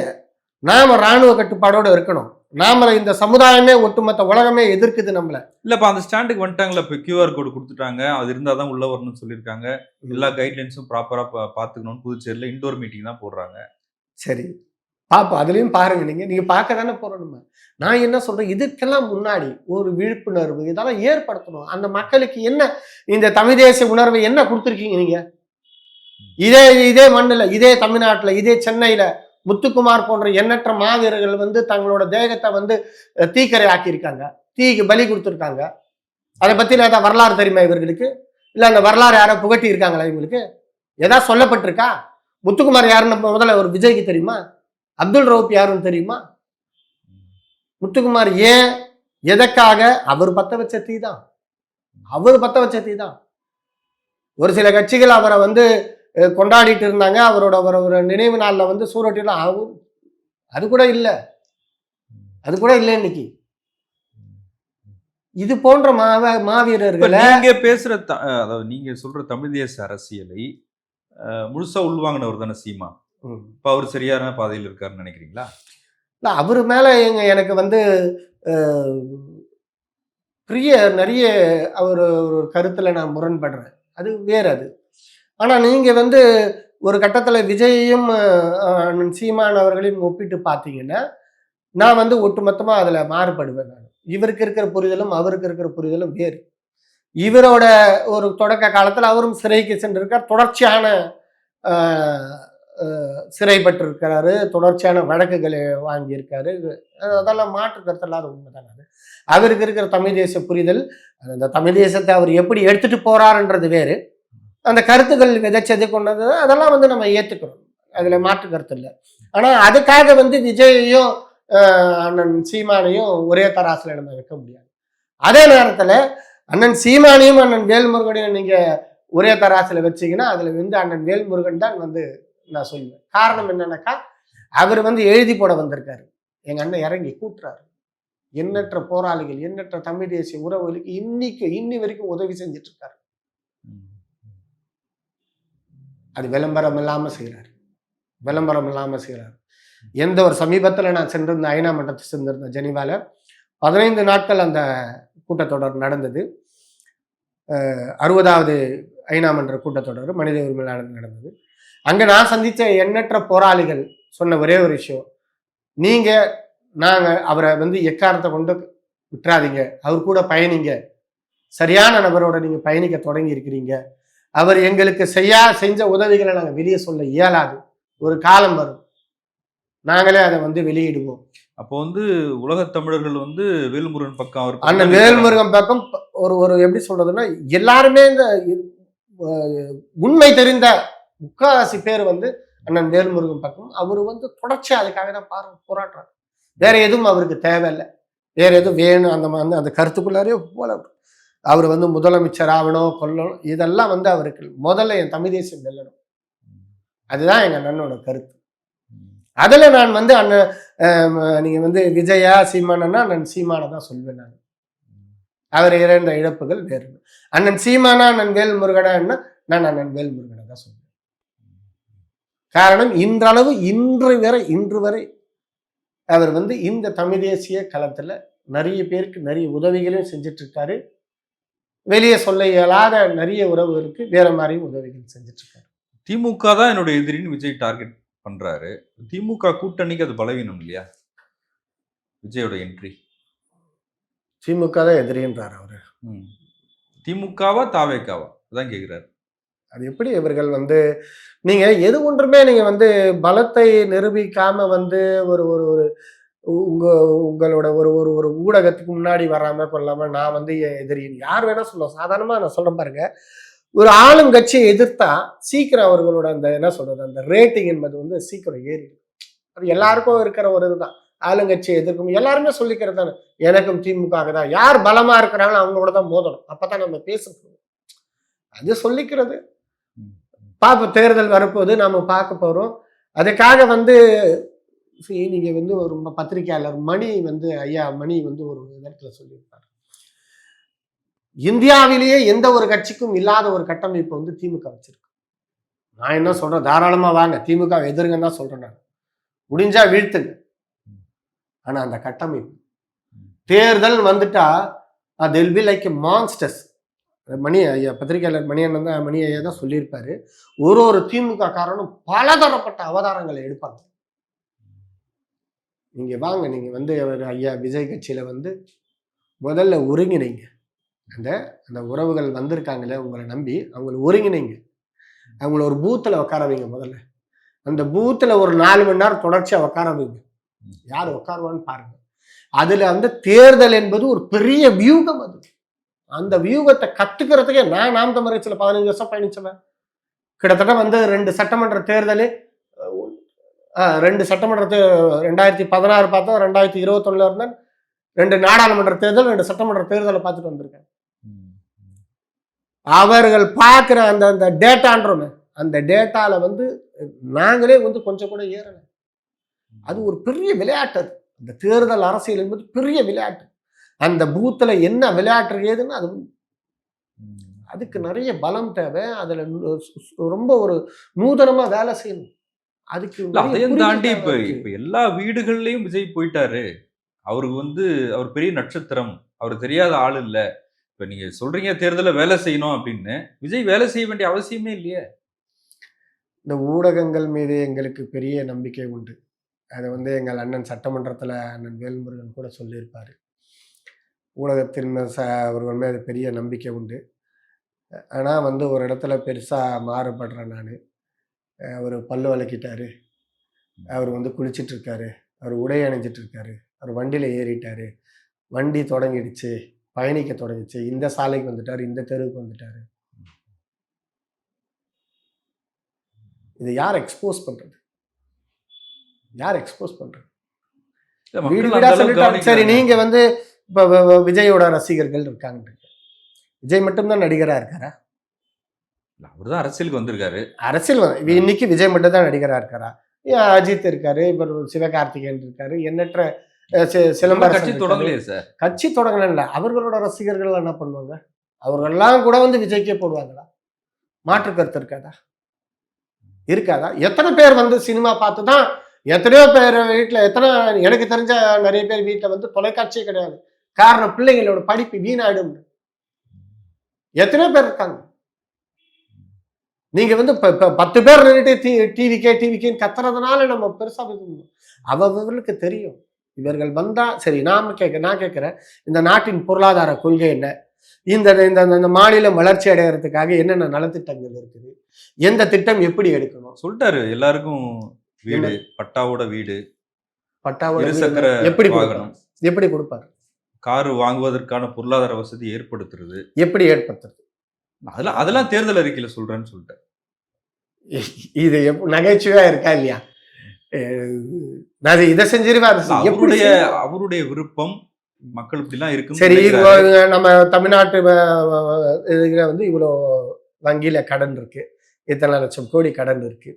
நாம ராணுவ கட்டுப்பாடோட இருக்கணும். நாம இந்த சமுதாயமே ஒட்டுமொத்த உலகமே எதிர்க்குது நம்மள. இல்லப்பா அந்த ஸ்டாண்டுக்கு வந்துட்டாங்களா? இப்ப கியூஆர் கோடு கொடுத்துட்டாங்க. அது இருந்தாதான் உள்ள வரணும்னு சொல்லியிருக்காங்க. எல்லா கைட்லைன்ஸும் ப்ராப்பரா பாத்துக்கணும்னு புதுச்சேரியில இண்டோர் மீட்டிங் தான் போடுறாங்க. சரி பாப்போம், அதுலயும் பாருங்க. நீங்க பார்க்க தானே போறோம் நம்ம. நான் என்ன சொல்றேன், இதுக்கெல்லாம் முன்னாடி ஒரு விழிப்புணர்வு இதெல்லாம் ஏற்படுத்தணும். அந்த மக்களுக்கு என்ன இந்த தமிழ் தேசிய உணர்வை என்ன கொடுத்துருக்கீங்க நீங்க? இதே மண்ணுல, இதே தமிழ்நாட்டுல, இதே சென்னையில முத்துக்குமார் போன்ற எண்ணற்ற மாவீரர்கள் வந்து தங்களோட தேகத்தை வந்து தீக்கரை ஆக்கியிருக்காங்க, தீக்கு பலி கொடுத்துருக்காங்க. அதை பத்தி ஏதாவது வரலாறு தெரியுமா இவர்களுக்கு? இல்ல அந்த வரலாறு யாரோ புகட்டி இருக்காங்களா இவங்களுக்கு? ஏதாவது சொல்லப்பட்டிருக்கா? முத்துக்குமார் யாருன்னு முதல்ல ஒரு விஜய்க்கு தெரியுமா? அப்துல் ரவுப் யாருன்னு தெரியுமா? முத்துக்குமார் ஏன் எதற்காக? அவர் பத்த வச்ச தீ தான். அவர் பத்த வச்ச தீ தான். ஒரு சில கட்சிகள் அவரை வந்து கொண்டாடிட்டு இருந்தாங்க. அவரோட நினைவு நாள்ல வந்து சூரட்டிலாம் ஆகும். அது கூட இல்லை, அது கூட இல்லை இன்னைக்கு. இது போன்ற மாவீரர்கள் நீங்க பேசுற அதாவது நீங்க சொல்ற தமிழ் தேச அரசியலை முழுசா உள்வாங்கினவர் தானே சீமா. இப்ப அவர் சரியான பாதையில் இருக்காருன்னு நினைக்கிறீங்களா? இல்ல, அவரு மேல எனக்கு வந்து நிறைய அவர் ஒரு கருத்துல நான் முரண்படுறேன். அது வேற. அது ஆனா நீங்க வந்து ஒரு கட்டத்துல விஜயையும் சீமான் அவர்களையும் ஒப்பிட்டு பார்த்தீங்கன்னா, நான் வந்து ஒட்டுமொத்தமா அதுல மாறுபடுவேன். நான் இவருக்கு இருக்கிற புரிதலும் அவருக்கு இருக்கிற புரிதலும் வேறு. இவரோட ஒரு தொடக்க காலத்துல அவரும் சிறைக்கு சென்றிருக்கார். தொடர்ச்சியான சிறைப்பட்டிருக்கிறாரு. தொடர்ச்சியான வழக்குகளை வாங்கியிருக்காரு. அதெல்லாம் மாற்று கருத்து இல்லாத உண்மைதான். அது அவருக்கு இருக்கிற தமிழ் தேச புரிதல், அந்த தமிழ் தேசத்தை அவர் எப்படி எடுத்துட்டு போறாருன்றது வேறு. அந்த கருத்துக்கள் விதைச்சது கொண்டது அதெல்லாம் வந்து நம்ம ஏற்றுக்கிறோம். அதுல மாற்று கருத்து இல்லை. ஆனா அதுக்காக வந்து விஜயையும் அண்ணன் சீமானையும் ஒரே தராசுல நம்ம வைக்க முடியாது. அதே நேரத்துல அண்ணன் சீமானையும் அண்ணன் வேல்முருகனையும் நீங்க ஒரே தராசுல வச்சீங்கன்னா அதுல வந்து அண்ணன் வேல்முருகன் தான் வந்து நான் சொல்லுவேன். காரணம் என்னன்னாக்கா, அவர் வந்து எழுதி போட வந்திருக்காரு. எங்க அண்ணன் இறங்கி கூட்டுறாரு. எண்ணற்ற போராளிகள், எண்ணற்ற தமிழ் தேசிய உறவுகளுக்கு இன்னி வரைக்கும் உதவி செஞ்சுட்டு இருக்காரு. அது விளம்பரம் இல்லாம செய்யறாரு. எந்த ஒரு சமீபத்தில் நான் சென்றிருந்த ஐநா மன்றத்தை சென்றிருந்தேன் ஜெனீவால. 15 நாட்கள் அந்த கூட்டத்தொடர் நடந்தது. 60வது ஐநா மன்ற கூட்டத்தொடர் மனித உரிமை நடந்தது. அங்க நான் சந்திச்ச எண்ணற்ற போராளிகள் சொன்ன ஒரே ஒரு விஷயம், நாங்க அவரை வந்து எக்காரத்தை கொண்டு விட்டுறாதீங்க, அவர் கூட பயணிங்க, சரியான நபரோட நீங்க பயணிக்க தொடங்கி இருக்கிறீங்க. அவர் எங்களுக்கு செஞ்ச உதவிகளை நாங்கள் வெளியே சொல்ல இயலாது. ஒரு காலம் வரும், நாங்களே அதை வந்து வெளியிடுவோம். அப்போ வந்து உலக தமிழர்கள் வந்து வேல்முருகன் பக்கம், அண்ணன் வேல்முருகன் பக்கம் ஒரு எப்படி சொல்றதுன்னா, எல்லாருமே இந்த உண்மை தெரிந்த முக்காவாசி பேர் வந்து அண்ணன் வேல்முருகன் பக்கம். அவர் வந்து தொடர்ச்சி அதுக்காக தான் போராடுறாரு. வேற எதுவும் அவருக்கு தேவையில்லை, வேற எதுவும் வேணும் அந்த கருத்துக்குள்ளாரே போல. அவர் வந்து முதலமைச்சர் ஆகணும், கொல்லணும், இதெல்லாம் வந்து அவருக்கு முதல்ல என் தமிழ் தேசியம் வெல்லணும். அதுதான் எங்க அண்ணனோட கருத்து. அதுல நான் வந்து நீங்க வந்து விஜயா சீமானன்னா அண்ணன் சீமானை தான் சொல்வேன். நான் அவர் இறந்த இழப்புகள் வேறு. அண்ணன் சீமானா அண்ணன் வேல்முருகனா நான் அண்ணன் வேல்முருகனை தான் சொல்வேன். காரணம் இன்றளவு இன்று வரை அவர் வந்து இந்த தமிழ் தேசிய களத்துல நிறைய பேருக்கு நிறைய உதவிகளையும் செஞ்சுட்டு இருக்காரு. வெளியே சொல்ல இயலாத நிறைய உறவுகளுக்கு வேற மாதிரியும் உதவிகள் செஞ்சுட்டு இருக்காரு. திமுக தான் என்னோட எதிரின்னு விஜய் டார்கெட் பண்றாரு. திமுக கூட்டணிக்கு அது பலவீனம் இல்லையா விஜயோட என்ட்ரி? திமுக தான் எதிரின்றார் அவரு. திமுகவா தாவேக்காவா அதான் கேக்குறாரு. அது எப்படி இவர்கள் வந்து நீங்க எது ஒன்றுமே நீங்க வந்து பலத்தை நிரூபிக்காம வந்து ஒரு ஒரு ஒரு உங்களோட ஒரு ஒரு ஒரு ஊடகத்துக்கு முன்னாடி வராம கொள்ளாம நான் வந்து எதிரி யார் வேணா சொல்லுவோம். சாதாரணமா நான் சொல்றேன் பாருங்க, ஒரு ஆளுங்கட்சியை எதிர்த்தா சீக்கிரம் அவர்களோட அந்த என்ன சொல்றது அந்த ரேட்டிங் என்பது வந்து சீக்கிரம் ஏறிடும். அது எல்லாருக்கும் இருக்கிற ஒரு இதுதான். ஆளுங்கட்சியை எதிர்க்கும் எல்லாருமே சொல்லிக்கிறது தானே, எனக்கும் திமுக தான். யார் பலமா இருக்கிறாங்களோ அவங்களோட தான் மோதணும், அப்பதான் நம்ம பேசணும். அது சொல்லிக்கிறது. பார்ப்போம், தேர்தல் வரப்போது நாம பார்க்க போறோம். அதுக்காக வந்து நீங்க வந்து ஒரு பத்திரிகையாளர் மணி வந்து ஐயா மணி வந்து ஒரு இடத்துல சொல்லியிருப்பாரு, இந்தியாவிலேயே எந்த ஒரு கட்சிக்கும் இல்லாத ஒரு கட்டமைப்பு வந்து திமுக வச்சிருக்கு. நான் என்ன சொல்றேன், தாராளமா வாங்க திமுக எதிர்ங்கன்னு தான் சொல்றேன். நான் முடிஞ்சா வீழ்த்துங்க. ஆனா அந்த கட்டமைப்பு தேர்தல் வந்துட்டா அது will be like a monsters. மணி ஐயா பத்திரிகையாளர் மணி ஐயா தான் சொல்லியிருப்பாரு, ஒரு திமுக காரணம் பலதரப்பட்ட அவதாரங்களை எடுப்பாங்க. நீங்க வாங்க, நீங்க வந்து ஐயா விஜய் கட்சியில வந்து முதல்ல ஒருங்கிணைங்க. அந்த அந்த உறவுகள் வந்திருக்காங்களே உங்களை நம்பி அவங்களை ஒருங்கிணைங்க. அவங்கள ஒரு பூத்துல உட்கார வைங்க. முதல்ல அந்த பூத்துல ஒரு 4 மணி நேரம் தொடர்ச்சியா உட்கார வைங்க. யார் உட்காருவான்னு பாருங்க. அதுல வந்து தேர்தல் என்பது ஒரு பெரிய வியூகம். அது அந்த வியூகத்தை கத்துக்கிறதுக்கே நான் நாம் தமிழ் கட்சியில 15 வருஷம் பயணிச்சவன். கிட்டத்தட்ட வந்து 2 சட்டமன்ற தேர்தல் 2016 பார்த்தோம், 2021 இருந்தேன். 2 நாடாளுமன்ற தேர்தல், 2 சட்டமன்ற தேர்தலை பார்த்துட்டு வந்திருக்கேன். அவர்கள் பார்க்கிற அந்த அந்த டேட்டான்றோமே, அந்த டேட்டால வந்து நாங்களே வந்து கொஞ்சம் கூட ஏறல. அது ஒரு பெரிய விளையாட்டு. அது அந்த தேர்தல் அரசியல் என்பது பெரிய விளையாட்டு. அந்த பூத்துல என்ன விளையாட்டு ஏதுன்னு அது அதுக்கு நிறைய பலம் தேவை. அதுல ரொம்ப ஒரு நூதனமா வேலை செய்யணும். அதுக்கு அதையும் தாண்டி இப்ப எல்லா வீடுகள்லயும் விஜய் போயிட்டாரு. அவருக்கு வந்து அவர் பெரிய நட்சத்திரம், அவர் தெரியாத ஆள் இல்ல. இப்ப நீங்க சொல்றீங்க தேர்தல வேலை செய்யணும் அப்படின்னு, விஜய் வேலை செய்ய வேண்டிய அவசியமே இல்லையே. இந்த ஊடகங்கள் மீது எங்களுக்கு பெரிய நம்பிக்கை உண்டு. அதை வந்து எங்கள் அண்ணன் சட்டமன்றத்தில் அண்ணன் வேல்முருகன் கூட சொல்லியிருப்பார். ஊடகத்தின் அவர்கள் மேலே பெரிய நம்பிக்கை உண்டு. ஆனால் வந்து ஒரு இடத்துல பெருசாக மாறுபடுறேன் நான். அவர் பல்லு விளக்கிட்டாரு, அவர் வந்து குளிச்சுட்டு இருக்காரு, அவர் உடை அணிஞ்சிட்டு இருக்காரு, அவர் வண்டியில் ஏறிட்டாரு, வண்டி தொடங்கிடுச்சு, பயணிக்க தொடங்கிச்சு, இந்த சாலைக்கு வந்துட்டாரு, இந்த தெருவுக்கு வந்துட்டாரு. இதை யார் எக்ஸ்போஸ் பண்றது? யார் எக்ஸ்போஸ் பண்றது? வீடு வீடா சொல்லிட்டாங்க. சரி, நீங்க வந்து இப்ப விஜயோட ரசிகர்கள் இருக்காங்க. விஜய் மட்டும்தான் நடிகரா இருக்காரா? அவர்தான் அரசியலுக்கு வந்திருக்காரு. அரசியல் இன்னைக்கு விஜய் மட்டும் தான் நடிகரா இருக்காரா? அஜித் இருக்காரு, இப்ப சிவகார்த்திகேயன் இருக்காரு, எண்ணற்ற சிலம்பரம். கட்சி தொடங்கலையே சார். கட்சி தொடங்கல. அவர்களோட ரசிகர்கள் என்ன பண்ணுவாங்க? அவர்கள்லாம் கூட வந்து விஜய்க்கே போடுவாங்களா? மாற்று கருத்து இருக்காதா? எத்தனை பேர் வந்து சினிமா பார்த்துதான், எத்தனையோ பேர் வீட்டுல, எனக்கு தெரிஞ்ச நிறைய பேர் வீட்டுல வந்து தொலைக்காட்சியே கிடையாது. காரணம் பிள்ளைங்களோட படிப்பு வீணாயிடும். எத்தனையோ பேர் இருக்காங்க. நீங்க வந்து 10 பேர் நின்றுட்டு டிவிக்கேன்னு கத்துறதுனால நம்ம பெருசா அவர்களுக்கு தெரியும். இவர்கள் வந்தா சரி. நான் கேட்கிறேன், இந்த நாட்டின் பொருளாதார கொள்கை என்ன? இந்த மாநிலம் வளர்ச்சி அடைகிறதுக்காக என்னென்ன நலத்திட்டங்கள் இருக்குது? எந்த திட்டம் எப்படி எடுக்கணும் சொல்லிட்டாரு. எல்லாருக்கும் வீடு, பட்டாவோட வீடு, பட்டாவோட எப்படி கொடுப்பாரு? காரு வாங்குவதற்கான பொருளாதார வசதி ஏற்படுத்துறது எப்படி ஏற்படுத்துறது? அதெல்லாம் தேர்தல் அறிக்கையில சொல்றேன்னு சொல்லிட்டேன். இது நகைச்சுவையா இருக்கா இல்லையா? இதை செஞ்சிருவாரு. அவருடைய விருப்பம் மக்கள் இப்படிலாம் இருக்கு. சரி, நம்ம தமிழ்நாட்டு இதுல வந்து இவ்வளோ வங்கியில கடன் இருக்கு, இத்தனை லட்சம் கோடி கடன் இருக்கு.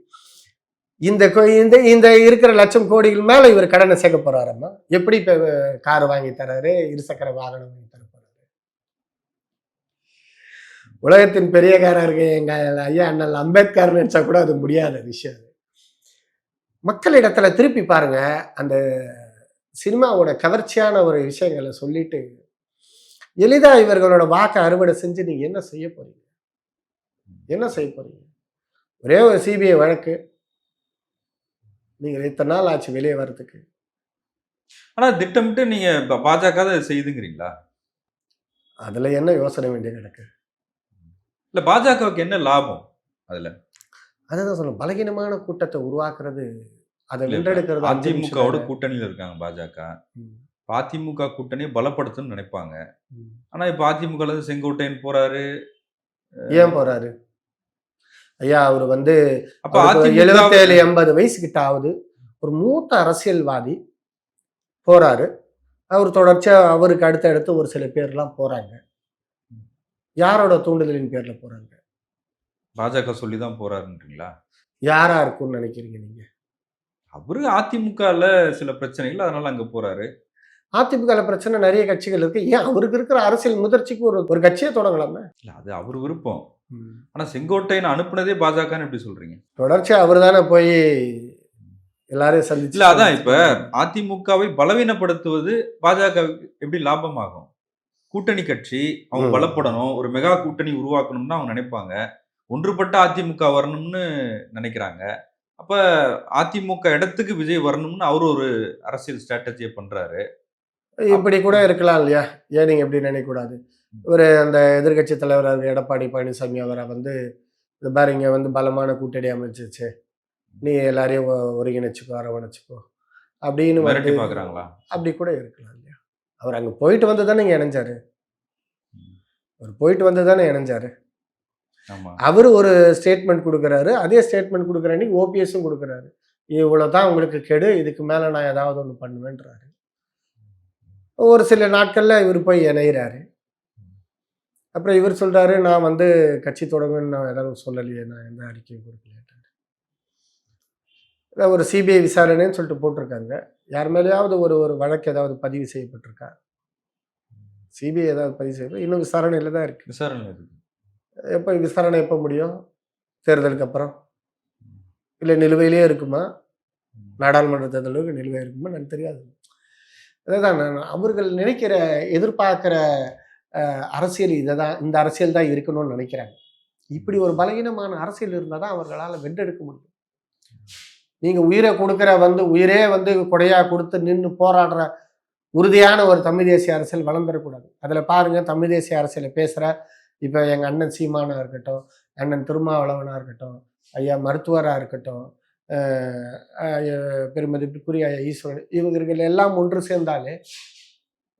இந்த இந்த இருக்கிற லட்சம் கோடிகள் மேல இவர் கடனை சேர்க்க போறாரம்மா. எப்படி இப்ப கார் வாங்கி தராரு, இருசக்கர வாகனம் வாங்கி தர போறாரு. உலகத்தின் பெரியக்காரருக்கு எங்க ஐயா அண்ணல் அம்பேத்கர் நினைச்சா கூட அது முடியாத விஷயம். மக்களிடத்துல திருப்பி பாருங்க, அந்த சினிமாவோட கவர்ச்சியான ஒரு விஷயங்களை சொல்லிட்டு எளிதா இவர்களோட வாக்கை அறுவடை செஞ்சு நீங்க என்ன செய்ய போறீங்க? என்ன செய்ய போறீங்க? ஒரே ஒரு சிபிஐ வழக்கு, நீங்க இத்தனை நாள் ஆச்சு வெளியே வர்றதுக்கு. ஆனா திட்டமிட்டு நீங்க பாஜக தான் இதை செய்யுதுங்கிறீங்களா? அதுல என்ன யோசனை வேண்டிய கிடக்கு? இல்ல பாஜகவுக்கு என்ன லாபம் அதுல? அதான் சொல்ல, பலகீனமான கூட்டத்தை உருவாக்குறது, அதை இல்ல இப்ப வென்றெடுக்கிறது அஞ்சு நிமிஷம் அதிமுகவோட வேலை. கூட்டணியில இருக்காங்க பாஜக. ம், அதிமுக கூட்டணியை பலப்படுத்தணும்னு நினைப்பாங்க. ம். ஆனா இப்ப அதிமுகல இருந்து செங்கோட்டையன் போறாரு. ஏன் போறாரு? ஐயா அவர் அப்ப அவருக்கு அதிமுக 77 80 வயசு கிட்ட ஆகுது. ஒரு மூத்த அரசியல்வாதி போறாரு. அவர் தொடர்ச்சியா அவருக்கு அடுத்து ஒரு சில பேர்லாம் போறாங்க. யாரோட தூண்டுதலின் பேர்ல போறாங்க? பாஜக சொல்லி தான் போறாருன்றீங்களா? யாரா இருக்கும்னு நினைக்கிறீங்க நீங்க? அவரு அதிமுகல சில பிரச்சனைகள், அதனால அங்க போறாரு. அதிமுக பிரச்சனை நிறைய கட்சிகள் இருக்கு. ஏன் அவருக்கு இருக்கிற அரசியல் முதிர்ச்சிக்கு ஒரு ஒரு கட்சியை தொடங்கலாமே. இல்ல அது அவர் விருப்பம். ம். ஆனா செங்கோட்டையன் அனுப்புனதே பாஜகன்னு எப்படி சொல்றீங்க? தொடர்ச்சியா அவர் தானே போய் எல்லாரையும் சந்திச்சு இல்ல அதான் இப்ப அதிமுகவை பலவீனப்படுத்துவது பாஜக எப்படி லாபமாகும்? கூட்டணி கட்சி அவங்க ம். பலப்படணும், ஒரு மெகா கூட்டணி உருவாக்கணும்னு அவங்க நினைப்பாங்க. ஒன்றுபட்ட அதிமுக வரணும்னு நினைக்கிறாங்க. அப்ப அதிமுக இடத்துக்கு விஜய் வரணும்னு அவரு ஒரு அரசியல் ஸ்ட்ராட்டஜியை பண்றாரு. இப்படி கூட இருக்கலாம் இல்லையா? ஏன் நீங்க இப்படி நினைக்கக்கூடாது? ஒரு அந்த எதிர்க்கட்சி தலைவர் எடப்பாடி பழனிசாமி அவரை இந்த பாரு இங்க பலமான கூட்டணி அமைச்சிருச்சு, நீ எல்லாரையும் ஒருங்கிணைச்சுக்கோ, அரவணைச்சுக்கோ அப்படின்னு மிரட்டி பாக்குறாங்களா? அப்படி கூட இருக்கலாம் இல்லையா? அவர் அங்க போயிட்டு வந்து தானே இங்க இணைஞ்சாரு. அவர் போயிட்டு வந்து தானே இணைஞ்சாரு. ஆமா. அவரு ஒரு ஸ்டேட்மெண்ட் கொடுக்குறாரு. அதே ஸ்டேட்மெண்ட் கொடுக்குற அன்னைக்கு ஓபிஎஸும் கொடுக்குறாரு. இவ்வளவுதான் உங்களுக்கு கெடு, இதுக்கு மேல நான் ஏதாவது ஒண்ணு பண்ணுவேன்றாரு. ஒரு சில நாட்கள்ல இவர் போய் இணையிறாரு. அப்புறம் இவர் சொல்றாரு, நான் கட்சி தொடங்குன்னு நான் ஏதாவது சொல்லலையே, நான் எந்த அறிக்கையும் கொடுக்கலையே. ஒரு சிபிஐ விசாரணைன்னு சொல்லிட்டு போட்டிருக்காங்க. யார் மேலேயாவது ஒரு ஒரு வழக்கு ஏதாவது பதிவு செய்யப்பட்டிருக்கா? சிபிஐ ஏதாவது பதிவு செய்ய இன்னும் விசாரணையில தான் இருக்கு. விசாரணை இருக்கு. விசாரணை எப்போ முடியும்? தேர்தலுக்கு அப்புறம்? இல்லை நிலுவையிலேயே இருக்குமா? நாடாளுமன்ற தேர்தலுக்கு நிலுவை இருக்குமா? எனக்கு தெரியாது. அதுதான் அவர்கள் நினைக்கிற, எதிர்பார்க்கிற அரசியல் இதைதான், இந்த அரசியல் தான் இருக்கணும்னு நினைக்கிறாங்க. இப்படி ஒரு பலகீனமான அரசியல் இருந்தால் தான் அவர்களால் வென்றெடுக்க முடியும். நீங்க உயிரை கொடுக்குற உயிரே கொடையா கொடுத்து நின்று போராடுற உறுதியான ஒரு தமிழ் தேசிய அரசியல் வளம் பெறக்கூடாது. அதுல பாருங்க, தமிழ் தேசிய அரசியலை பேசுற இப்ப எங்க அண்ணன் சீமானா இருக்கட்டும், அண்ணன் திருமாவளவனா இருக்கட்டும், ஐயா மருத்துவரா இருக்கட்டும், பெருமதிப்புக்குரிய ஐயா ஈஸ்வரன், இவர்கள் எல்லாம் ஒன்று சேர்ந்தாலே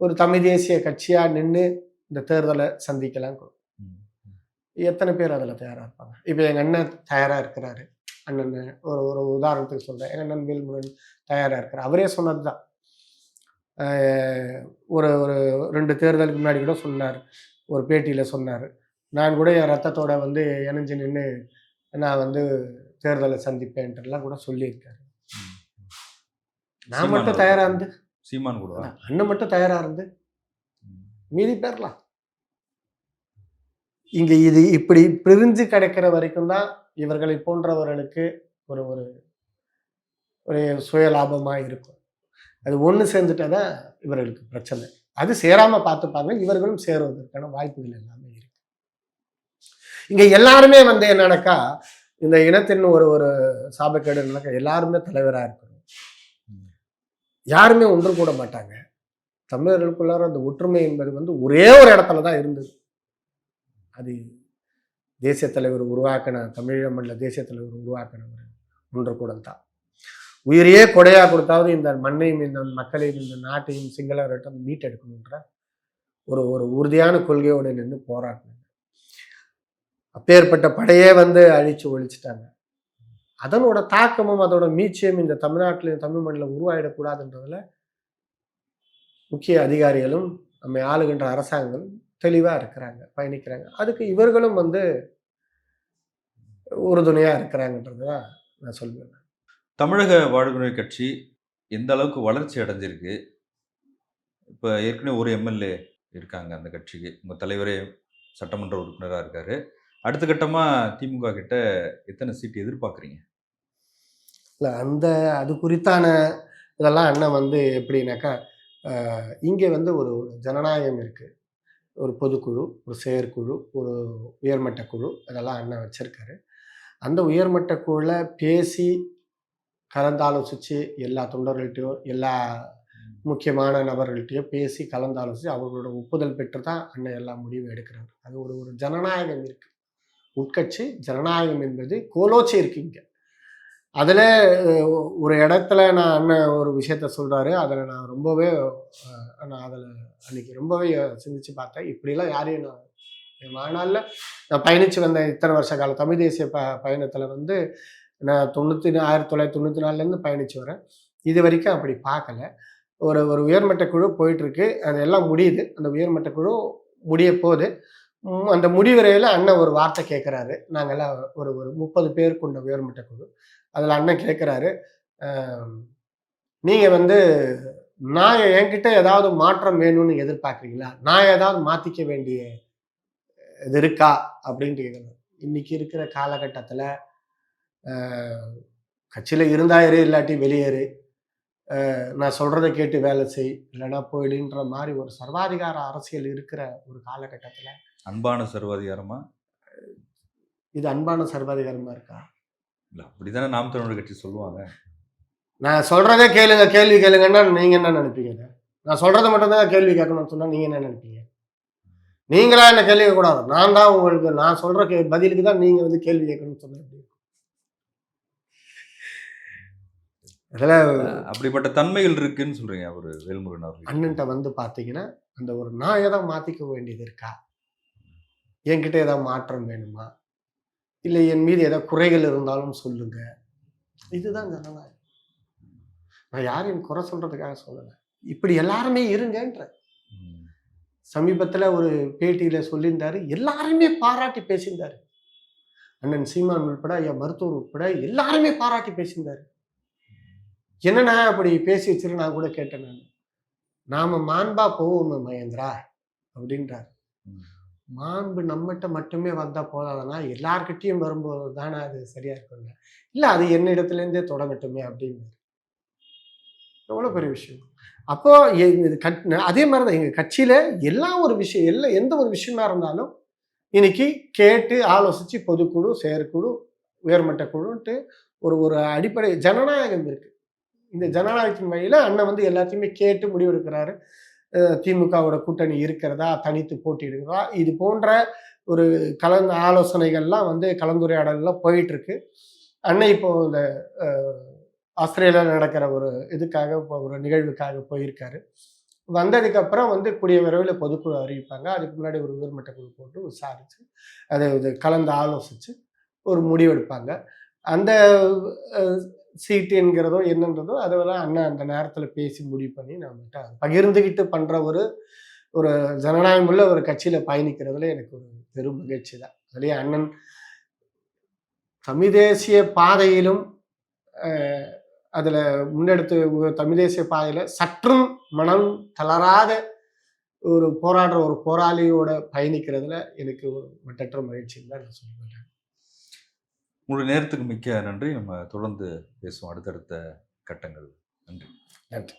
ஒரு தமிழ் தேசிய கட்சியா நின்று இந்த தேர்தலை சந்திக்கலாம். எத்தனை பேர் அதுல தயாரா இருப்பாங்க? இப்ப எங்க அண்ணன் தயாரா இருக்கிறாரு. அண்ணன் ஒரு ஒரு உதாரணத்துக்கு சொல்றேன், எங்க அண்ணன் வேல்முருகன் தயாரா இருக்கிறார். அவரே சொன்னதுதான். ஒரு ஒரு 2 தேர்தலுக்கு முன்னாடி கூட சொன்னார், ஒரு பேட்டியில சொன்னார், நான் கூட என் ரத்தத்தோட இணைஞ்சு நின்று நான் தேர்தலை சந்திப்பேன்ட்டுலாம் கூட சொல்லியிருக்காரு. நான் மட்டும் தயாரா இருந்து, சீமான் கூட அண்ணன் மட்டும் தயாரா இருந்து மீதி பேர்லாம் இங்க இது இப்படி பிரிஞ்சு கிடைக்கிற வரைக்கும் தான் இவர்களை போன்றவர்களுக்கு ஒரு ஒரு ஒரு சுய லாபமா இருக்கும். அது ஒன்று சேர்ந்துட்டதான் இவர்களுக்கு பிரச்சனை. அது சேராம பார்த்துப்பாங்க, இவர்களும் சேருவதற்கான வாய்ப்புகள் எல்லாமே இருக்கு. இங்க எல்லாருமே என்னன்னாக்கா, இந்த இனத்தின் ஒரு ஒரு சாபக்கேடு நடக்க எல்லாருமே தலைவரா இருக்கணும். யாருமே ஒன்று கூட மாட்டாங்க. தமிழர்களுக்குள்ளார அந்த ஒற்றுமை என்பது ஒரே ஒரு இடத்துல தான் இருந்தது. அது தேசிய தலைவர் உருவாக்கின, தமிழீழ மண்ணில் தேசிய தலைவர் உருவாக்கினவர் ஒன்று கூட தான். உயிரையே கொடையா கொடுத்தாவது இந்த மண்ணையும் இந்த மக்களையும் இந்த நாட்டையும் சிங்களவர்கிட்ட மீட்டெடுக்கணுன்ற ஒரு ஒரு உறுதியான கொள்கையோடு நின்று போராடினாங்க. அப்பேற்பட்ட படையே அழிச்சு ஒழிச்சிட்டாங்க. அதனோட தாக்கமும் அதோட மீட்சியும் இந்த தமிழ்நாட்டிலையும் தமிழ் மண்ணில் உருவாயிடக்கூடாதுன்றதுல முக்கிய அதிகாரிகளும் நம்மை ஆளுகின்ற அரசாங்கங்களும் தெளிவா இருக்கிறாங்க, பயணிக்கிறாங்க. அதுக்கு இவர்களும் உறுதுணையா இருக்கிறாங்கன்றதுதான் நான் சொல்லுவேன். தமிழக வாழ்வுரிமை கட்சி எந்த அளவுக்கு வளர்ச்சி அடைஞ்சிருக்கு? இப்ப ஏற்கனவே ஒரு எம்எல்ஏ இருக்காங்க அந்த கட்சிக்கு. உங்க தலைவரே சட்டமன்ற உறுப்பினரா இருக்காரு. அடுத்த கட்டமா திமுக கிட்ட எத்தனை சீட் எதிர்பார்க்குறீங்க? இல்ல அது குறித்தான இதெல்லாம் அண்ணன் வந்து எப்படின்னாக்கா, இங்கே வந்து ஒரு ஜனநாயகம் இருக்கு. ஒரு பொதுக்குழு, ஒரு செயற்குழு, ஒரு உயர்மட்ட குழு இதெல்லாம் அண்ணன் வச்சிருக்காரு. அந்த உயர்மட்ட குழுல பேசி, கலந்தாலோசிச்சு எல்லா தொண்டர்கள்ட்டயும், எல்லா முக்கியமான நபர்கள்ட்டயும் பேசி கலந்தாலோசிச்சு அவர்களோட ஒப்புதல் பெற்று தான் அண்ணன் எல்லா முடிவும் எடுக்கிறாரு. அது ஒரு ஒரு ஜனநாயகம் இருக்கு. உட்கட்சி ஜனநாயகம் என்பது கோலோச்சி இருக்கு இங்க. அதில் ஒரு இடத்துல நான் அண்ணன் ஒரு விஷயத்த சொல்கிறாரு. அதில் நான் ரொம்பவே நான் அதில் அன்றைக்கி ரொம்பவே சிந்திச்சு பார்த்தேன். இப்படிலாம் யாரையும் நான் என் வாழ்நாளில் நான் பயணித்து வந்த இத்தனை வருஷ காலம் தமிழ் தேசிய பயணத்தில் வந்து நான் 1994லேருந்து பயணித்து வரேன். இது வரைக்கும் அப்படி பார்க்கல. ஒரு ஒரு உயர்மட்ட குழு போயிட்டுருக்கு. அது எல்லாம் முடியுது. அந்த உயர்மட்ட குழு முடிய போகுது. அந்த முடிவுரையில் அண்ணன் ஒரு வார்த்தை கேட்குறாரு. நாங்கள்லாம் ஒரு ஒரு 30 பேர் கொண்ட உயர்மட்ட குழு. அதில் அண்ணன் கேட்குறாரு, நீங்கள் வந்து நான் என்கிட்ட ஏதாவது மாற்றம் வேணும்னு எதிர்பார்க்குறீங்களா? நான் ஏதாவது மாற்றிக்க வேண்டிய இது இருக்கா அப்படின்ட்டு கேட்குறேன். இன்னைக்கு இருக்கிற காலகட்டத்தில் கட்சியில் இருந்தா இரு, இல்லாட்டி வெளியேறு, நான் சொல்கிறத கேட்டு வேலை செய், இல்லைன்னா போயிடுன்ற மாதிரி ஒரு சர்வாதிகார அரசியல் இருக்கிற ஒரு காலகட்டத்தில் அன்பான சர்வாதிகாரமா? இது அன்பான சர்வாதிகாரமாக இருக்கா? இல்லை, அப்படித்தானே நாம் தமிழர் கட்சி சொல்லுவாங்க. நான் சொல்கிறதே கேளுங்க, கேள்வி கேளுங்கன்னா நீங்கள் என்ன நினைப்பீங்க? நான் சொல்கிறத மட்டும்தான் கேள்வி கேட்கணும்னு சொன்னால் நீங்கள் என்ன நினைப்பீங்க? நீங்களா என்ன கேள்வி கேட்கக்கூடாது. நான் தான் உங்களுக்கு நான் சொல்கிற பதிலுக்கு தான் நீங்கள் வந்து கேள்வி கேட்கணும்னு சொன்ன. அதில் அப்படிப்பட்ட தன்மைகள் இருக்குன்னு சொல்கிறீங்க அவர் வேல்முருகன் அவர்கள். அண்ணன்ட்ட வந்து பார்த்தீங்கன்னா அந்த ஒரு நான் ஏதாவது மாற்றிக்க வேண்டியது இருக்கா? என்கிட்ட ஏதாவது மாற்றம் வேணுமா? இல்லை என் மீது ஏதாவது குறைகள் இருந்தாலும் சொல்லுங்க. இதுதான் ஜனநாயகம். நான் யாரையும் குறை சொல்றதுக்காக சொல்லலை. இப்படி எல்லாருமே இருங்கன்ற. சமீபத்தில் ஒரு பேட்டியில சொல்லியிருந்தாரு. எல்லாருமே பாராட்டி பேசியிருந்தாரு. அண்ணன் சீமான் உட்பட, ஐயா மருத்துவர் உட்பட எல்லாருமே பாராட்டி பேசியிருந்தாரு. என்னன்னா அப்படி பேசி வச்சிரு நான் கூட கேட்டேன். நாம மாண்பா போவோம் மகேந்திரா அப்படின்றார். மாண்பு நம்மகிட்ட மட்டுமே வந்தா போதாதுன்னா எல்லார்கிட்டையும் வரும்போது தானே அது சரியா இருக்குங்க. இல்லை அது என்னிடத்துல இருந்தே தொடங்கட்டுமே அப்படின்னு. எவ்வளோ பெரிய விஷயம். அப்போ அதே மாதிரிதான் எங்க கட்சியில எல்லா ஒரு விஷயம் எந்த ஒரு விஷயமா இருந்தாலும் இன்னைக்கு கேட்டு ஆலோசிச்சு பொதுக்குழு, செயற்குழு, உயர்மட்ட குழுன்ட்டு ஒரு ஒரு அடிப்படை ஜனநாயகம் இருக்கு. இந்த ஜனநாயகத்தின் வழியில அண்ணன் வந்து எல்லாத்தையுமே கேட்டு முடிவெடுக்கிறாரு. திமுகவோட கூட்டணி இருக்கிறதா, தனித்து போட்டியிடுகிறதா, இது போன்ற ஒரு ஆலோசனைகள்லாம் வந்து கலந்துரையாடல்லாம் போயிட்டு இருக்கு. அண்ணன் இப்போ இந்த ஆஸ்திரேலியாவில் நடக்கிற ஒரு இதுக்காக ஒரு நிகழ்வுக்காக போயிருக்காரு. வந்ததுக்கு அப்புறம் வந்து கூடிய விரைவில் பொதுக்குழு அறிவிப்பாங்க. அதுக்கு முன்னாடி ஒரு உயர்மட்ட குழு போட்டு விசாரிச்சு அதை கலந்து ஆலோசிச்சு ஒரு முடிவெடுப்பாங்க. அந்த சீட்டு என்கிறதோ என்னன்றதோ அதெல்லாம் அண்ணன் அந்த நேரத்தில் பேசி முடிவு பண்ணி நம்மகிட்ட பகிர்ந்துக்கிட்டு பண்ற ஒரு ஒரு ஜனநாயகம் உள்ள ஒரு கட்சியில பயணிக்கிறதுல எனக்கு ஒரு பெரும் மகிழ்ச்சி தான். அதுலேயே அண்ணன் தமிழ் தேசிய பாதையிலும் அதில் முன்னெடுத்து தமிழ் தேசிய பாதையில் சற்றும் மனம் தளராத ஒரு போராடுற ஒரு போராளியோட பயணிக்கிறதுல எனக்கு ஒரு மட்டற்ற மகிழ்ச்சின்னு தான் நான் சொல்லுவேன். உங்களுடைய நேரத்துக்கு மிக்க நன்றி. நம்ம தொடர்ந்து பேசுவோம் அடுத்தடுத்த கட்டங்கள். நன்றி. நன்றி.